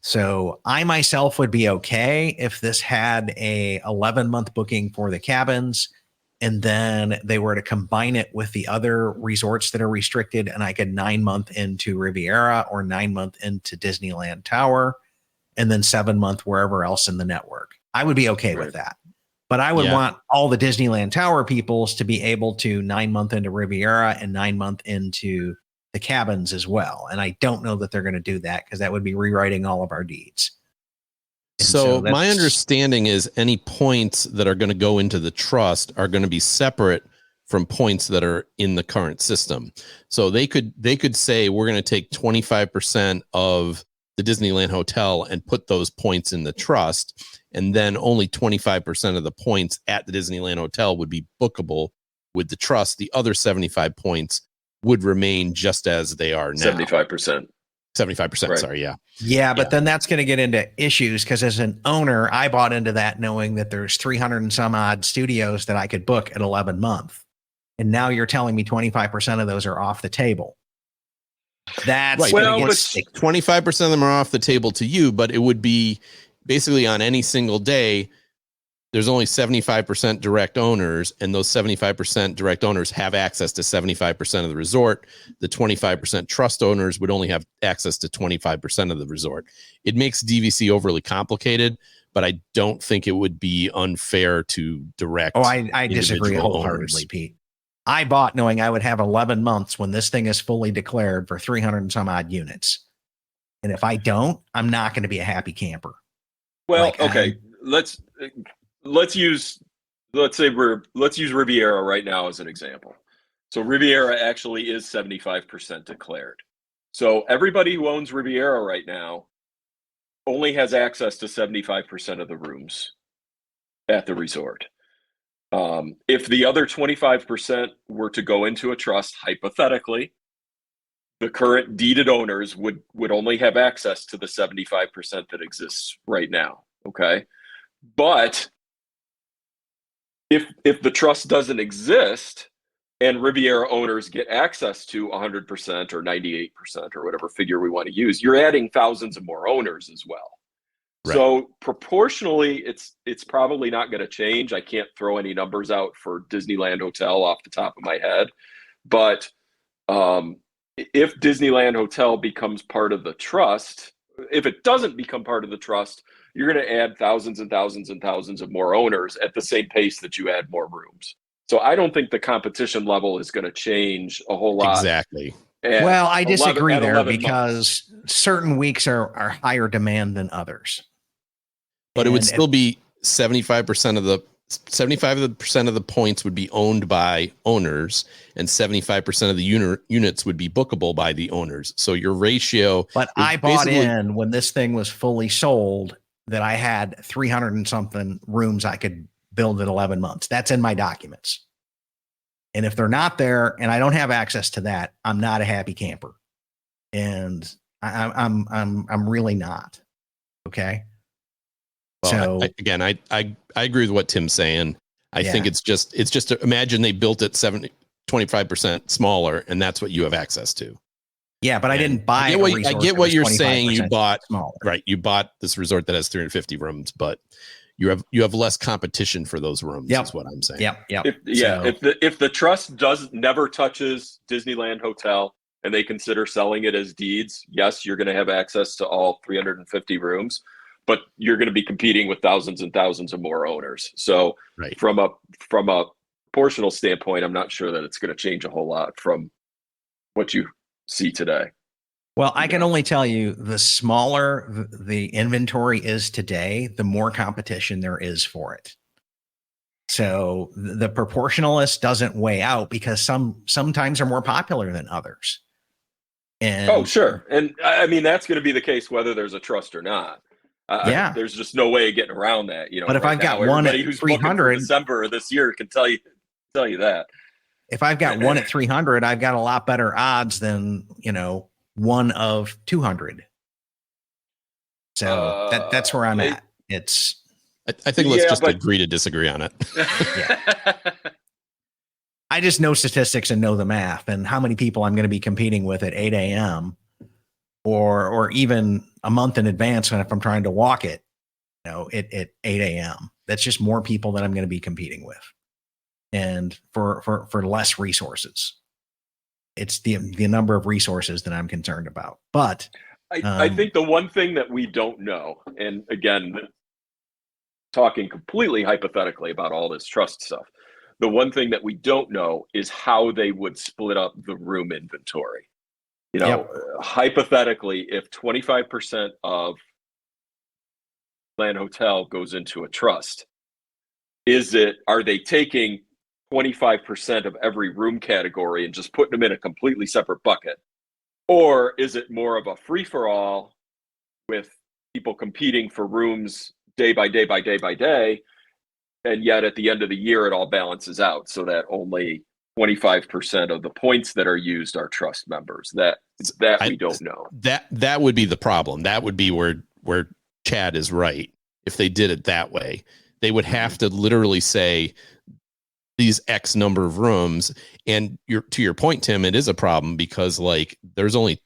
So I myself would be okay if this had a 11-month booking for the cabins, and then they were to combine it with the other resorts that are restricted, and I could 9-month into Riviera or 9-month into Disneyland Tower, and then 7-month wherever else in the network. I would be okay with that. But I would want all the Disneyland Tower peoples to be able to 9-month into Riviera and 9-month into the cabins as well. And I don't know that they're going to do that, because that would be rewriting all of our deeds. So my understanding is any points that are going to go into the trust are going to be separate from points that are in the current system. So they could say, we're going to take 25% of the Disneyland Hotel and put those points in the trust, and then only 25% of the points at the Disneyland Hotel would be bookable with the trust. The other 75 points would remain just as they are now. 75%. 75%, right. Sorry, yeah. Yeah, but then that's going to get into issues because as an owner, I bought into that knowing that there's 300 and some odd studios that I could book at 11 month. And now you're telling me 25% of those are off the table. That's right. well, 25% of them are off the table to you, but it would be basically on any single day. There's only 75% direct owners, and those 75% direct owners have access to 75% of the resort. The 25% trust owners would only have access to 25% of the resort. It makes DVC overly complicated, but I don't think it would be unfair to direct. Oh, I disagree wholeheartedly, owners. Pete. I bought knowing I would have 11 months when this thing is fully declared for 300 and some odd units. And if I don't, I'm not going to be a happy camper. Well, okay, let's use Riviera right now as an example. So Riviera actually is 75% declared. So everybody who owns Riviera right now only has access to 75% of the rooms at the resort. If the other 25% were to go into a trust, hypothetically, the current deeded owners would only have access to the 75% that exists right now. Okay. But if the trust doesn't exist and Riviera owners get access to 100% or 98% or whatever figure we want to use, you're adding thousands of more owners as well. Right. So proportionally, it's probably not going to change. I can't throw any numbers out for Disneyland Hotel off the top of my head, but if Disneyland Hotel becomes part of the trust, if it doesn't become part of the trust, you're going to add thousands and thousands and thousands of more owners at the same pace that you add more rooms. So I don't think the competition level is going to change a whole lot. Exactly. Well, I disagree there because certain weeks are higher demand than others. But it would still be 75% of the points would be owned by owners, and 75% of the units would be bookable by the owners. So your ratio. But I bought in when this thing was fully sold that I had 300 and something rooms I could build in 11 months. That's in my documents. And if they're not there and I don't have access to that, I'm not a happy camper. And I'm really not. Okay. Well, so I agree with what Tim's saying. I think it's just imagine they built it 25% smaller, and that's what you have access to. Yeah, but I didn't buy. I get what you're saying. You bought smaller. Right. You bought this resort that has 350 rooms, but you have less competition for those rooms. Yep. Is what I'm saying. Yep. If the trust never touches Disneyland Hotel and they consider selling it as deeds, yes, you're going to have access to all 350 rooms. But you're going to be competing with thousands and thousands of more owners. So from a proportional standpoint, I'm not sure that it's going to change a whole lot from what you see today. Well, I can only tell you the smaller the inventory is today, the more competition there is for it. So the proportionalist doesn't weigh out because sometimes are more popular than others. And sure. And I mean, that's going to be the case whether there's a trust or not. There's just no way of getting around that, But if I've got one at 300, December of this year can tell you that. If I've got one at 300, I've got a lot better odds than one of 200. So that's where I'm at. I think let's just agree to disagree on it. I just know statistics and know the math and how many people I'm going to be competing with at 8 a.m. or even a month in advance if I'm trying to walk it, at 8 a.m. That's just more people that I'm going to be competing with, and for less resources. It's the number of resources that I'm concerned about. But I think the one thing that we don't know, and again, talking completely hypothetically about all this trust stuff, the one thing that we don't know is how they would split up the room inventory. Hypothetically, if 25% of Land Hotel goes into a trust, are they taking 25% of every room category and just putting them in a completely separate bucket? Or is it more of a free-for-all with people competing for rooms day by day by day by day. And yet at the end of the year, it all balances out so that only 25% of the points that are used are trust members. That we don't know. That would be the problem. That would be where Chad is right. If they did it that way, they would have to literally say these X number of rooms. And to your point, Tim, it is a problem because like there's only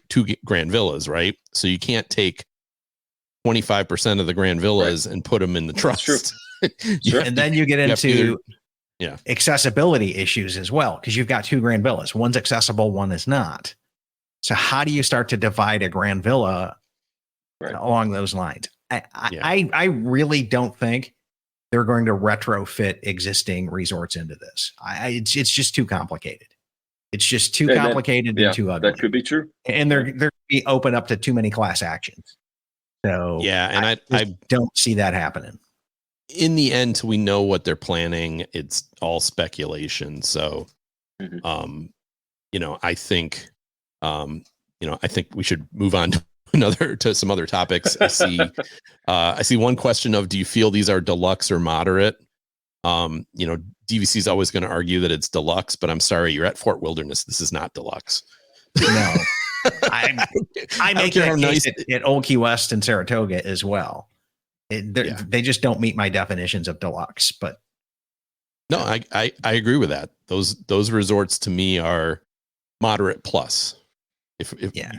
2 grand villas, right? So you can't take 25% of the grand villas and put them in the trust. Sure. And then you get into accessibility issues as well, because you've got 2 grand villas. One's accessible, one is not. So how do you start to divide a grand villa along those lines? I really don't think they're going to retrofit existing resorts into this. It's just too complicated. It's just too complicated and too ugly. That could be true. And they're going to be open up to too many class actions. So I don't see that happening. In the end, till we know what they're planning, it's all speculation. So, I think, I think we should move on to some other topics. I see one question of, do you feel these are deluxe or moderate? DVC is always going to argue that it's deluxe, but I'm sorry, you're at Fort Wilderness. This is not deluxe. No, I make that case at Old Key West and Saratoga as well. They just don't meet my definitions of deluxe, but no, I agree with that. Those resorts to me are moderate plus, if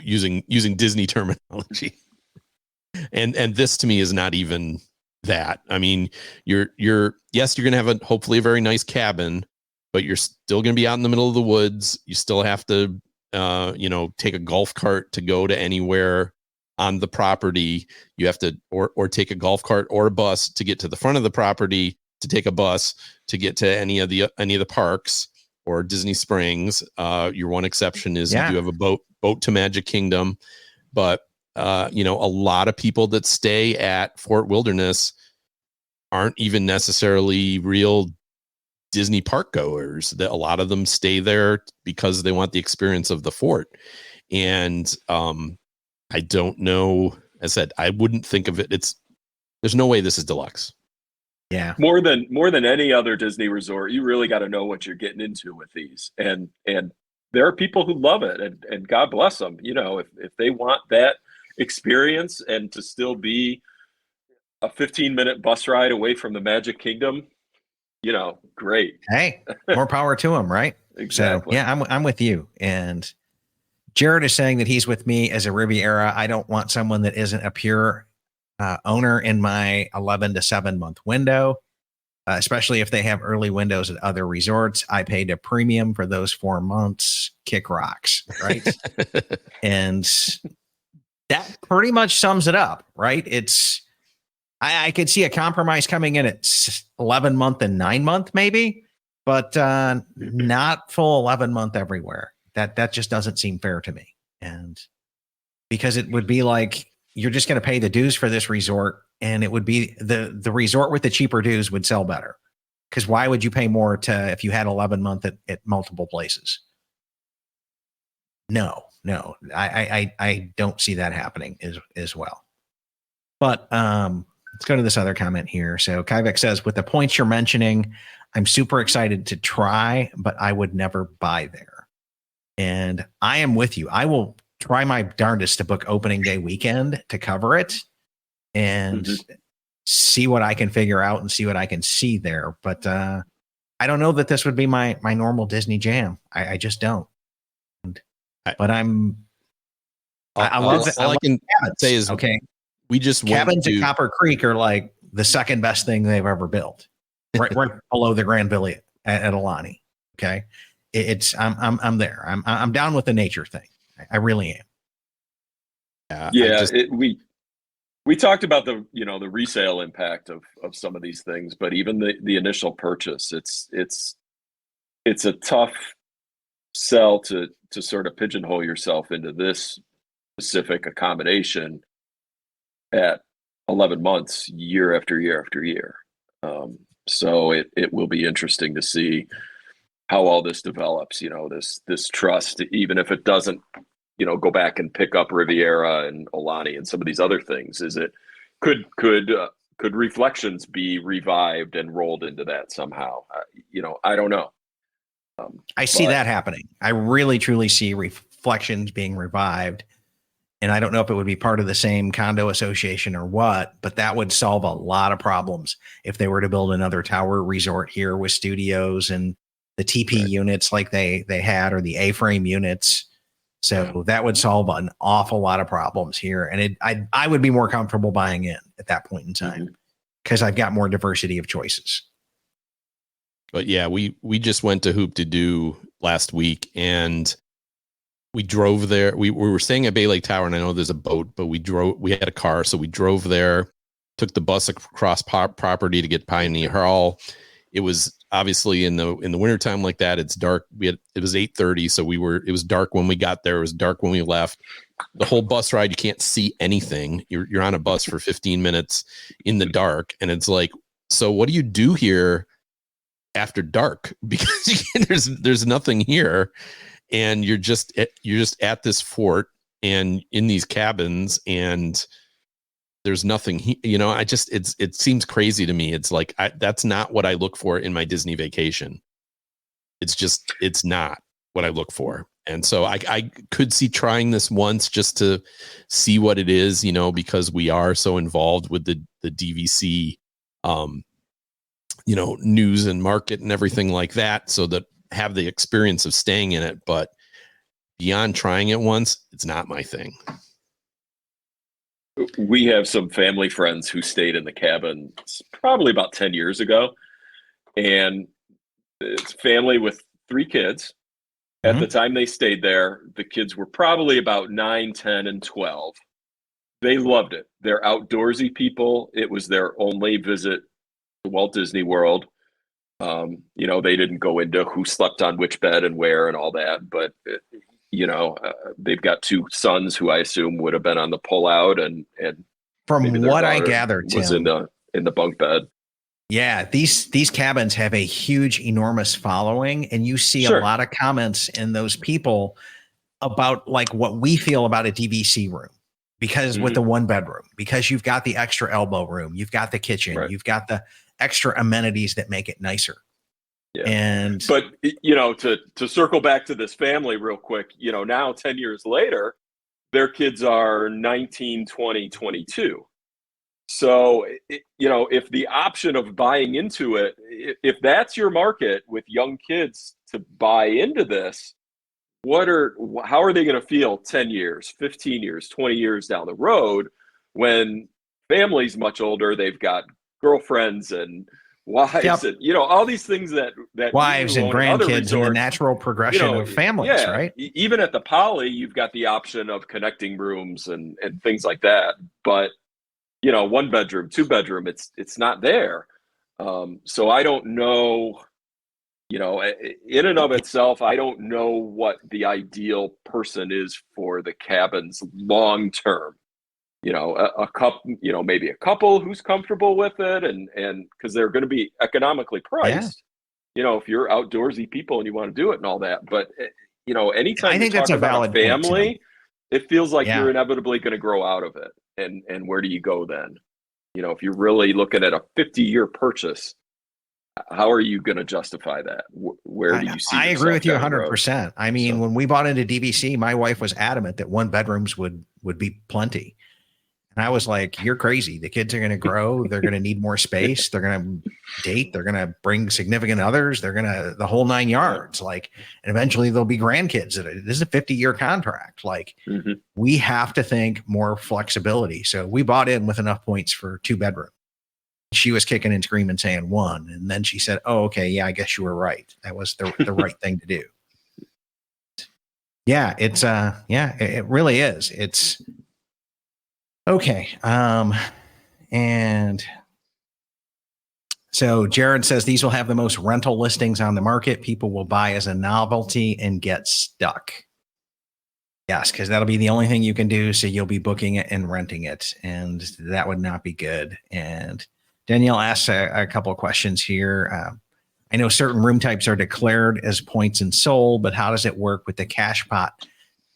using Disney terminology, and this to me is not even that. I mean, you're going to have hopefully a very nice cabin, but you're still going to be out in the middle of the woods. You still have to take a golf cart to go to anywhere on the property. You have to or take a golf cart or a bus to get to the front of the property, to take a bus to get to any of the parks or Disney Springs. Your one exception is you do have a boat to Magic Kingdom, but a lot of people that stay at Fort Wilderness aren't even necessarily real Disney park goers. That a lot of them stay there because they want the experience of the fort. And I don't know. As I said, I wouldn't think of it. There's no way this is deluxe. Yeah. More than any other Disney resort, you really got to know what you're getting into with these. And there are people who love it, and God bless them. If they want that experience and to still be a 15-minute bus ride away from the Magic Kingdom, great. Hey, more power to them, right? Exactly. So I'm with you. And Jared is saying that he's with me as a Riviera. I don't want someone that isn't a pure owner in my 11 to 7 month window, especially if they have early windows at other resorts. I paid a premium for those 4 months. Kick rocks, right? And that pretty much sums it up, right? I could see a compromise coming in at 11 month and 9 month maybe, but not full 11 month everywhere. That just doesn't seem fair to me. And because it would be like, you're just going to pay the dues for this resort, and it would be the resort with the cheaper dues would sell better. Because why would you pay more if you had 11 month at multiple places? No, I don't see that happening as well. But let's go to this other comment here. So Kyvek says, with the points you're mentioning, I'm super excited to try, but I would never buy there. And I am with you. I will try my darndest to book opening day weekend to cover it and see what I can figure out and see what I can see there. But I don't know that this would be my normal Disney jam. I just don't. But I love it. All I can say is, okay, we just cabins at Copper Creek are like the second best thing they've ever built, right below the Grand Villa at Alani. Okay, I'm there. I'm down with the nature thing. I really am. We talked about the resale impact of some of these things, but even the initial purchase, it's a tough sell to sort of pigeonhole yourself into this specific accommodation at 11 months, year after year after year. So it will be interesting to see how all this develops, this trust, even if it doesn't go back and pick up Riviera and Alani and some of these other things? Is it could Reflections be revived and rolled into that somehow? I don't know. I see that happening. I really truly see Reflections being revived. And I don't know if it would be part of the same condo association or what, but that would solve a lot of problems if they were to build another tower resort here with studios and the TP units like they had, or the A-frame units. So that would solve an awful lot of problems here. And I would be more comfortable buying in at that point in time because I've got more diversity of choices. But yeah, we just went to Hoop to Do last week, and we drove there. We were staying at Bay Lake Tower, and I know there's a boat, but we had a car. So we drove there, took the bus across property to get Pioneer Hall. It was obviously in the wintertime like that. It's dark. It was 8:30. So it was dark when we got there. It was dark when we left. The whole bus ride, you can't see anything. You're on a bus for 15 minutes in the dark. And it's like, so what do you do here after dark? Because there's nothing here. And you're just at this fort and in these cabins, and there's nothing. It seems crazy to me. It's like that's not what I look for in my Disney vacation. It's not what I look for, and so I could see trying this once just to see what it is, because we are so involved with the DVC, news and market and everything like that, so that have the experience of staying in it. But beyond trying it once, it's not my thing. We have some family friends who stayed in the cabin probably about 10 years ago, and it's family with 3 kids. At the time they stayed there, the kids were probably about 9, 10, and 12. They loved it. They're outdoorsy people. It was their only visit to Walt Disney World. They didn't go into who slept on which bed and where and all that, but they've got 2 sons who I assume would have been on the pullout, and from what I gathered, was Tim, in the bunk bed. Yeah, these cabins have a huge, enormous following, and you see a lot of comments in those people about like what we feel about a DVC room, because with the 1 bedroom, because you've got the extra elbow room, you've got the kitchen, you've got the extra amenities that make it nicer. Yeah. But to circle back to this family real quick, now 10 years later, their kids are 19, 20, 22. So, if the option of buying into it, if that's your market with young kids to buy into this, how are they going to feel 10 years, 15 years, 20 years down the road when family's much older, they've got girlfriends and wives and all these things that wives and grandkids and the natural progression of families, right? Even at the Poly, you've got the option of connecting rooms and things like that. But 1 bedroom, 2 bedroom, it's not there. So I don't know, in and of itself, I don't know what the ideal person is for the cabins long term. A couple, maybe a couple who's comfortable with it, and because they're going to be economically priced. If you're outdoorsy people and you want to do it and all that, but anytime I think that's a valid family, point, it feels like you're inevitably going to grow out of it. And where do you go then? If you're really looking at a 50-year purchase, how are you going to justify that? Where do you see? I agree with you 100%. I mean, when we bought into DVC, my wife was adamant that 1 bedrooms would be plenty. And I was like, you're crazy. The kids are going to grow. They're going to need more space. They're going to date. They're going to bring significant others. They're going to the whole 9 yards. And eventually there'll be grandkids. This is a 50-year contract. We have to think more flexibility. So we bought in with enough points for 2 bedroom. She was kicking and screaming saying 1. And then she said, oh, okay. Yeah, I guess you were right. That was the right thing to do. Yeah, it's it really is. It's okay. And so Jared says these will have the most rental listings on the market. People will buy as a novelty and get stuck. Yes, because that'll be the only thing you can do. So you'll be booking it and renting it, and that would not be good. And Danielle asks a couple of questions here. I know certain room types are declared as points and sold, but how does it work with the cash pot?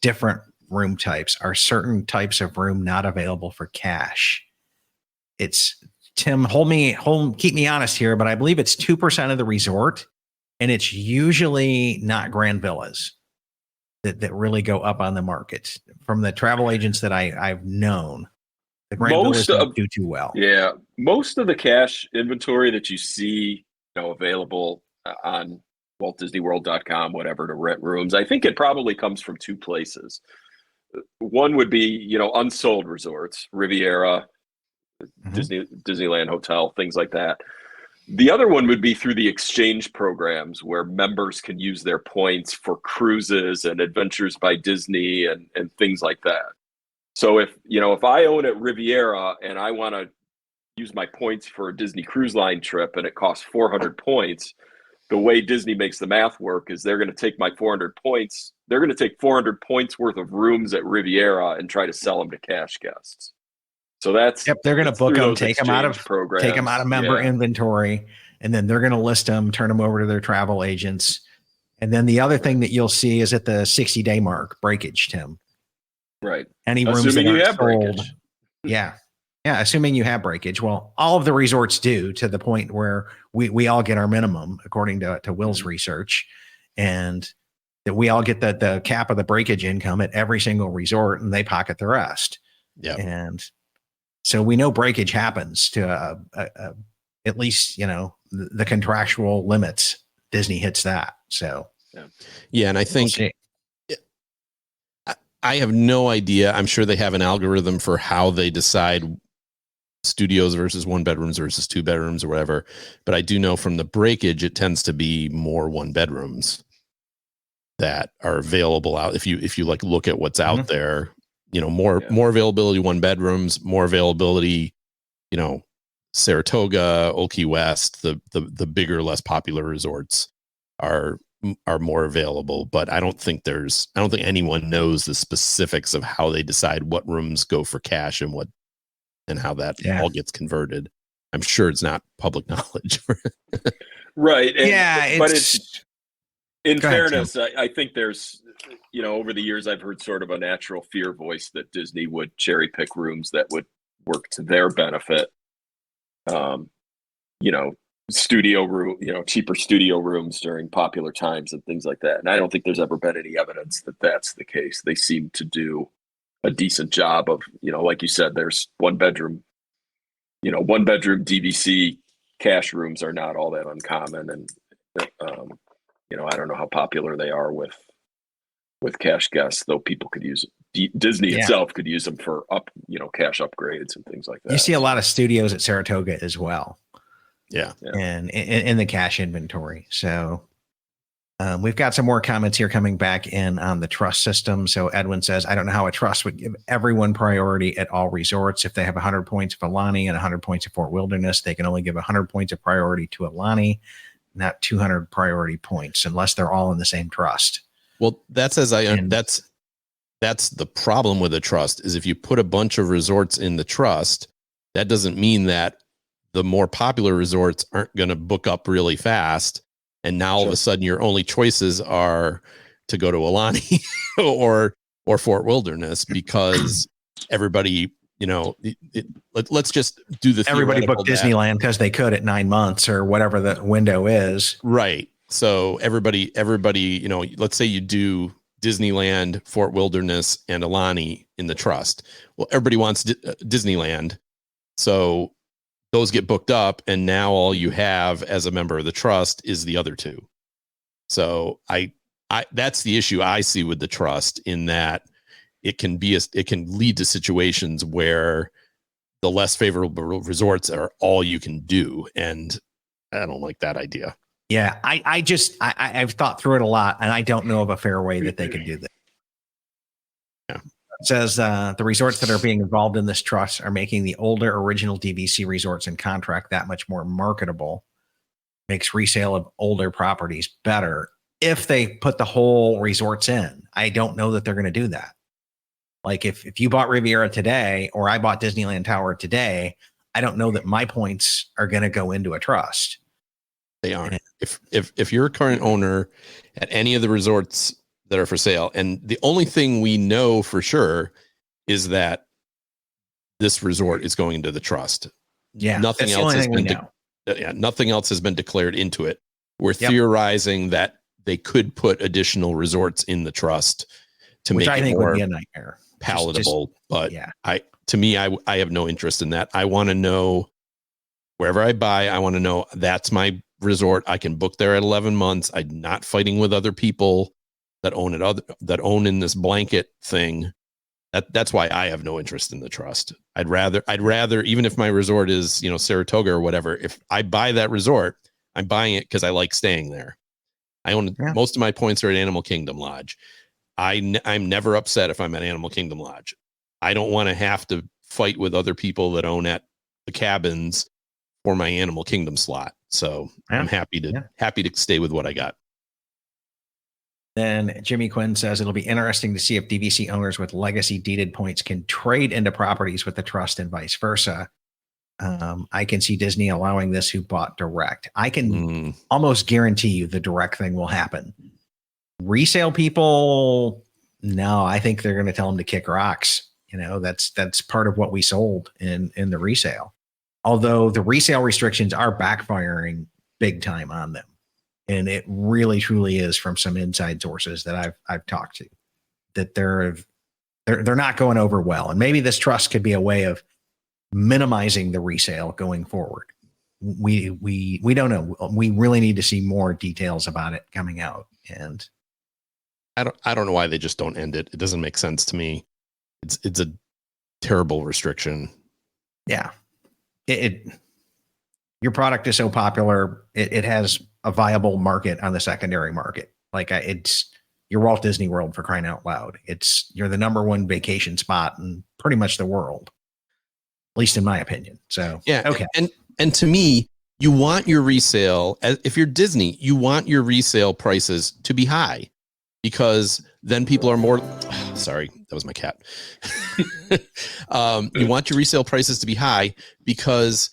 Different room types. Are certain types of room not available for cash? It's Tim, keep me honest here, but I believe it's 2% of the resort, and it's usually not grand villas that really go up on the market. From the travel agents that I've known, the grand villas don't do too well. Yeah, most of the cash inventory that you see, available on WaltDisneyWorld.com, whatever, to rent rooms, I think it probably comes from two places. One would be, unsold resorts, Riviera, Disneyland Hotel, things like that. The other one would be through the exchange programs where members can use their points for cruises and Adventures by Disney and things like that. So if I own at Riviera and I want to use my points for a Disney Cruise Line trip and it costs 400 points, the way Disney makes the math work is they're going to take my 400 points. They're going to take 400 points worth of rooms at Riviera and try to sell them to cash guests. So they're going to book them, take them out of member inventory, and then they're going to list them, turn them over to their travel agents. And then the other thing that you'll see is at the 60-day mark, breakage, Tim. Right. Any rooms assuming that you have sold, breakage. Yeah, assuming you have breakage. Well, all of the resorts do, to the point where we all get our minimum, according to Will's research, and that we all get the cap of the breakage income at every single resort, and they pocket the rest. Yeah. And so we know breakage happens to at least, the contractual limits. Disney hits that. So, yeah. And I think I have no idea. I'm sure they have an algorithm for how they decide studios versus one bedrooms versus two bedrooms or whatever. But I do know from the breakage, it tends to be more one bedrooms that are available out. If you like look at what's out there, more availability, one bedrooms, more availability, Saratoga, Old Key West, the bigger, less popular resorts are more available. But I don't think anyone knows the specifics of how they decide what rooms go for cash and how that all gets converted. I'm sure it's not public knowledge. Right. But it's in fairness, I think there's, over the years, I've heard sort of a natural fear voice that Disney would cherry pick rooms that would work to their benefit. Studio room, cheaper studio rooms during popular times and things like that. And I don't think there's ever been any evidence that that's the case. They seem to do a decent job of, like you said, there's one bedroom DVC cash rooms are not all that uncommon. And, I don't know how popular they are with cash guests, though people could use Disney itself could use them for cash upgrades and things like that. You see a lot of studios at Saratoga as well. Yeah. And in the cash inventory. So we've got some more comments here coming back in on the trust system. So Edwin says, I don't know how a trust would give everyone priority at all resorts. If they have 100 points of Alani and 100 points of Fort Wilderness, they can only give 100 points of priority to Alani, not 200 priority points, unless they're all in the same trust. Well, that's the problem with a trust is if you put a bunch of resorts in the trust, that doesn't mean that the more popular resorts aren't going to book up really fast. And now all of a sudden your only choices are to go to Alani or Fort Wilderness because everybody, let's just do the everybody booked Disneyland because they could at 9 months or whatever the window is. Right. So everybody, let's say you do Disneyland, Fort Wilderness, and Alani in the trust. Well, everybody wants Disneyland. So those get booked up, and now all you have as a member of the trust is the other two. So I that's the issue I see with the trust, in that it can lead to situations where the less favorable resorts are all you can do, and I don't like that idea. Yeah, I've thought through it a lot, and I don't know of a fair way that they could do that. Yeah. It says the resorts that are being involved in this trust are making the older original DVC resorts and contract that much more marketable, makes resale of older properties better if they put the whole resorts in. I don't know that they're going to do that. Like if you bought Riviera today, or I bought Disneyland Tower today, I don't know that my points are going to go into a trust. They aren't. If you're a current owner at any of the resorts that are for sale. And the only thing we know for sure is that this resort is going to the trust. Yeah. Nothing that's the else only has thing we been know. nothing else has been declared into it. We're theorizing that they could put additional resorts in the trust to Which make I it think more would be a nightmare. palatable. But yeah. to me, I have no interest in that. I want to know wherever I buy, I want to know that's my resort. I can book there at 11 months. I'm not fighting with other people that own it, that own in this blanket thing. That's why I have no interest in the trust. I'd rather, even if my resort is, Saratoga or whatever, if I buy that resort, I'm buying it because I like staying there. I own most of my points are at Animal Kingdom Lodge. I'm never upset if I'm at Animal Kingdom Lodge. I don't want to have to fight with other people that own at the cabins for my Animal Kingdom slot. So I'm happy to stay with what I got. Then Jimmy Quinn says it'll be interesting to see if DVC owners with legacy deeded points can trade into properties with the trust and vice versa. I can see Disney allowing this who bought direct. I can almost guarantee you the direct thing will happen. Resale people, no, I think they're going to tell them to kick rocks. That's part of what we sold in the resale. Although the resale restrictions are backfiring big time on them. And it really truly is from some inside sources that I've talked to, that they're not going over well. And maybe this trust could be a way of minimizing the resale going forward. We don't know. We really need to see more details about it coming out. And I don't know why they just don't end it. It doesn't make sense to me. It's a terrible restriction. Yeah. Your product is so popular. It has a viable market on the secondary market. It's your Walt Disney World, for crying out loud. You're the number one vacation spot in pretty much the world, at least in my opinion. So, yeah. Okay. And to me, you want your resale, if you're Disney, you want your resale prices to be high, because then people are more, sorry, that was my cat. You want your resale prices to be high because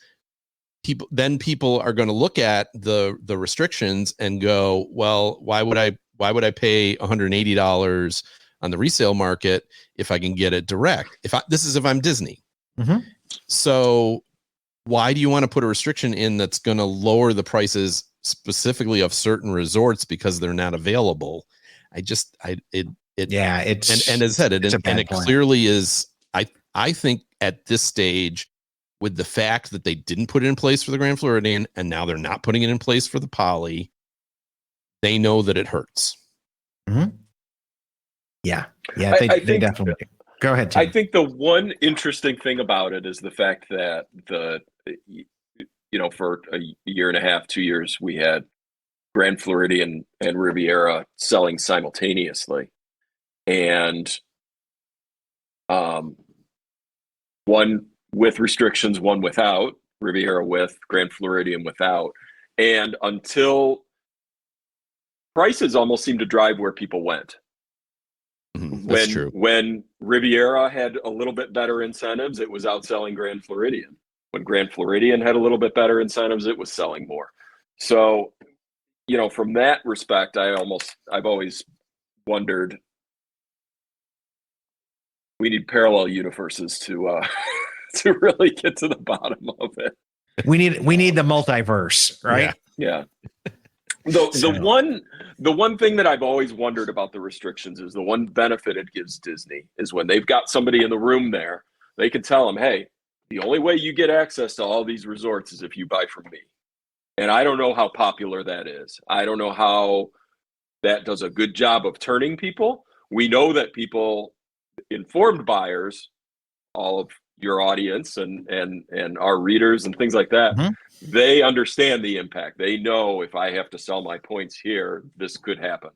people are going to look at the restrictions and go, well, why would I pay $180 on the resale market if I can get it direct? If I'm Disney. Mm-hmm. So why do you want to put a restriction in that's going to lower the prices specifically of certain resorts because they're not available? As I said, it clearly is. I think at this stage, with the fact that they didn't put it in place for the Grand Floridian and now they're not putting it in place for the Poly, they know that it hurts. Mm-hmm. Yeah. They definitely. Go ahead, Tim. I think the one interesting thing about it is the fact that for a year and a half, 2 years, we had Grand Floridian and Riviera selling simultaneously. And one with restrictions, one without, Riviera with, Grand Floridian without. And until prices almost seemed to drive where people went. That's true. When Riviera had a little bit better incentives, it was outselling Grand Floridian. When Grand Floridian had a little bit better incentives, it was selling more. So, from that respect, I've always wondered, we need parallel universes to really get to the bottom of it. We need the multiverse, right? Yeah. The one thing that I've always wondered about the restrictions is the one benefit it gives Disney is when they've got somebody in the room there, they can tell them, hey, the only way you get access to all these resorts is if you buy from me. And I don't know how popular that is. I don't know how that does a good job of turning people. We know that people, informed buyers, all of your audience and our readers and things like that, they understand the impact. They know if I have to sell my points here, this could happen.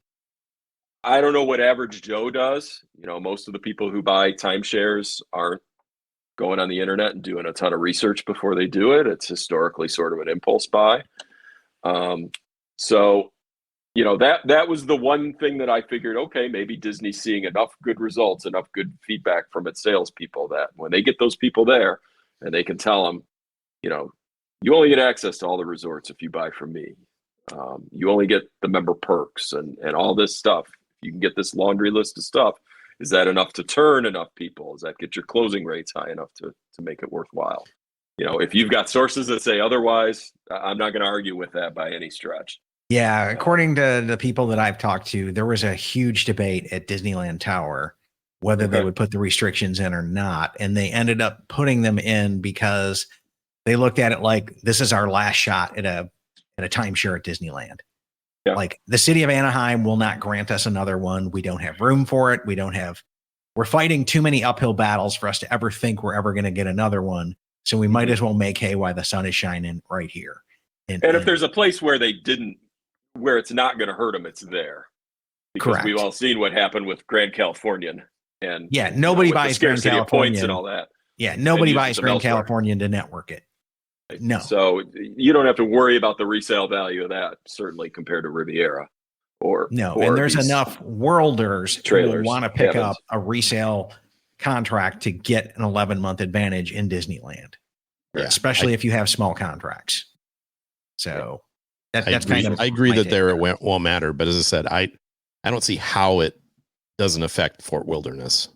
I don't know what average Joe does. Most of the people who buy timeshares aren't going on the internet and doing a ton of research before they do it. It's historically sort of an impulse buy. So, that was the one thing that I figured, okay, maybe Disney's seeing enough good results, enough good feedback from its salespeople that when they get those people there and they can tell them, you only get access to all the resorts if you buy from me. You only get the member perks and all this stuff if You can get this laundry list of stuff. Is that enough to turn enough people? Does that get your closing rates high enough to make it worthwhile? If you've got sources that say otherwise, I'm not going to argue with that by any stretch. Yeah, according to the people that I've talked to, there was a huge debate at Disneyland Tower whether they would put the restrictions in or not. And they ended up putting them in because they looked at it like, this is our last shot at a timeshare at Disneyland. Yeah. Like, the city of Anaheim will not grant us another one. We don't have room for it. We're fighting too many uphill battles for us to ever think we're ever going to get another one. So we might as well make hay while the sun is shining right here. And if there's a place where where it's not going to hurt them, it's there. Because we've all seen what happened with Grand Californian. And nobody buys Grand Californian points and all that. Yeah, nobody buys Grand Californian to network it. No. So you don't have to worry about the resale value of that, certainly compared to Riviera. And there's enough worlders who want to pick up a resale contract to get an 11-month advantage in Disneyland, especially if you have small contracts. So that's I agree that it won't matter. But as I said, I don't see how it doesn't affect Fort Wilderness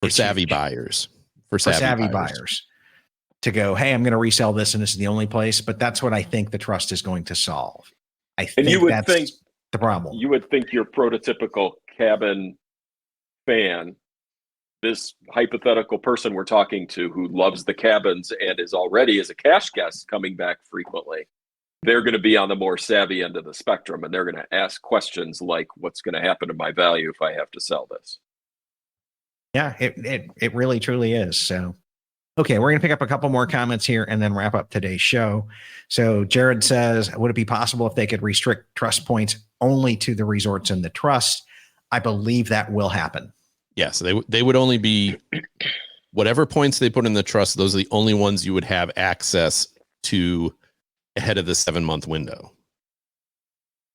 for savvy buyers. For savvy buyers to go, hey, I'm going to resell this, and this is the only place. But that's what I think the trust is going to solve. I think that's the problem. You would think your prototypical cabin fan, this hypothetical person we're talking to who loves the cabins and is already as a cash guest coming back frequently, they're going to be on the more savvy end of the spectrum, and they're going to ask questions like, what's going to happen to my value if I have to sell this? Yeah, it really truly is. So, okay, we're going to pick up a couple more comments here and then wrap up today's show. So Jared says, would it be possible if they could restrict trust points only to the resorts in the trust? I believe that will happen. Yes, they would only be whatever points they put in the trust. Those are the only ones you would have access to ahead of the 7-month window.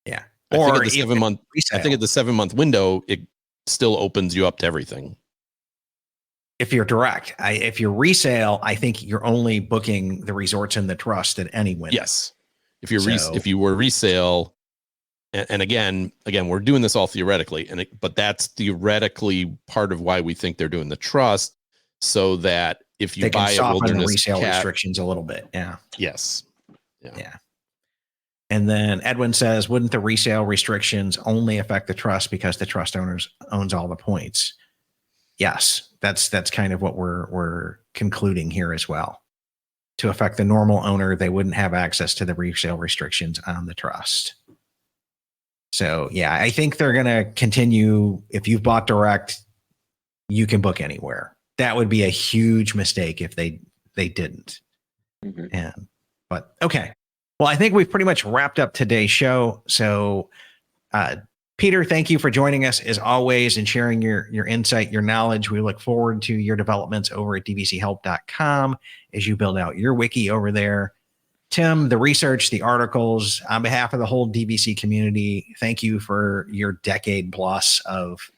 Yeah. I think at the 7-month window, it still opens you up to everything. If you're direct, if you're resale, I think you're only booking the resorts in the trust at any window. Yes. If you were resale, and again, we're doing this all theoretically, but that's theoretically part of why we think they're doing the trust, so that if you buy a Wilderness the resale restrictions a little bit. Yeah. Yes. Yeah. And then Edwin says, wouldn't the resale restrictions only affect the trust because the trust owns all the points? Yes, that's kind of what we're concluding here as well. To affect the normal owner, they wouldn't have access to the resale restrictions on the trust. So yeah, I think they're going to continue. If you've bought direct, you can book anywhere. That would be a huge mistake if they didn't. Mm-hmm. But okay. Well, I think we've pretty much wrapped up today's show. So, Peter, thank you for joining us as always and sharing your insight, your knowledge. We look forward to your developments over at dvchelp.com as you build out your wiki over there. Tim, the research, the articles, on behalf of the whole DVC community, thank you for your decade plus of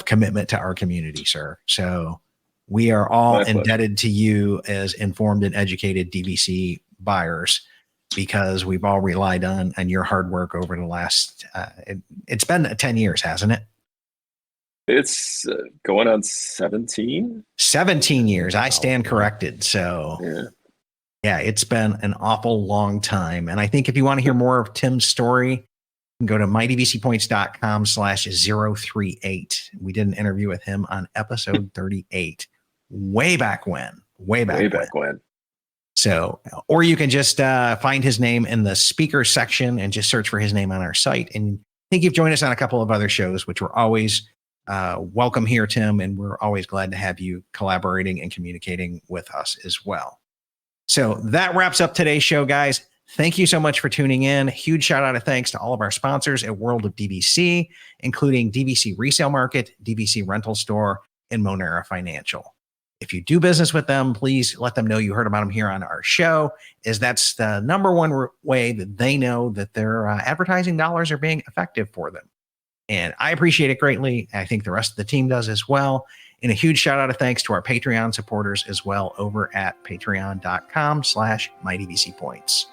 commitment to our community, sir. So we are all indebted to you as informed and educated DVC buyers, because we've all relied on your hard work over the last, it's been 10 years, hasn't it? It's going on 17. 17 years. I stand corrected. So yeah, it's been an awful long time. And I think if you want to hear more of Tim's story, you can go to mydvcpoints.com/038. We did an interview with him on episode 38, way back when. So, or you can just find his name in the speaker section and just search for his name on our site. And I think you've joined us on a couple of other shows, which we're always welcome here, Tim. And we're always glad to have you collaborating and communicating with us as well. So that wraps up today's show, guys. Thank you so much for tuning in. Huge shout out of thanks to all of our sponsors at World of DVC, including DVC Resale Market, DVC Rental Store, and Monera Financial. If you do business with them, please let them know you heard about them here on our show, as that's the number one way that they know that their advertising dollars are being effective for them. And I appreciate it greatly. I think the rest of the team does as well. And a huge shout out of thanks to our Patreon supporters as well over at patreon.com/mydvcpoints.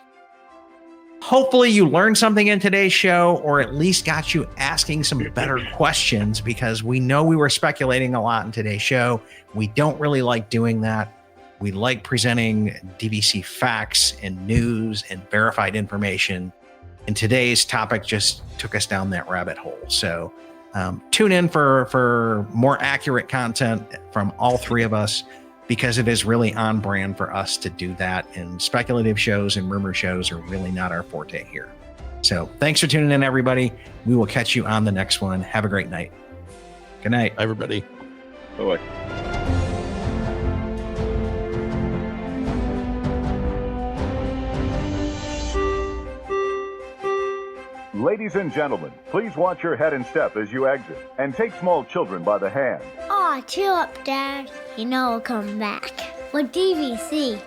Hopefully you learned something in today's show, or at least got you asking some better questions, because we know we were speculating a lot in today's show. We don't really like doing that. We like presenting DVC facts and news and verified information. And today's topic just took us down that rabbit hole. So tune in for more accurate content from all three of us, because it is really on brand for us to do that. And speculative shows and rumor shows are really not our forte here. So thanks for tuning in, everybody. We will catch you on the next one. Have a great night. Good night, everybody. Bye-bye. Ladies and gentlemen, please watch your head and step as you exit, and take small children by the hand. Aw, chill up, Dad. You know I'll come back. With DVC.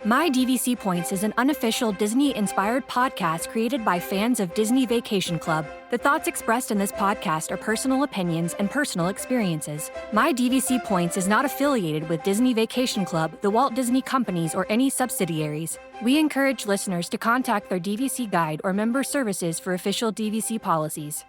My DVC Points is an unofficial Disney-inspired podcast created by fans of Disney Vacation Club. The thoughts expressed in this podcast are personal opinions and personal experiences. My DVC Points is not affiliated with Disney Vacation Club, the Walt Disney Companies, or any subsidiaries. We encourage listeners to contact their DVC guide or member services for official DVC policies.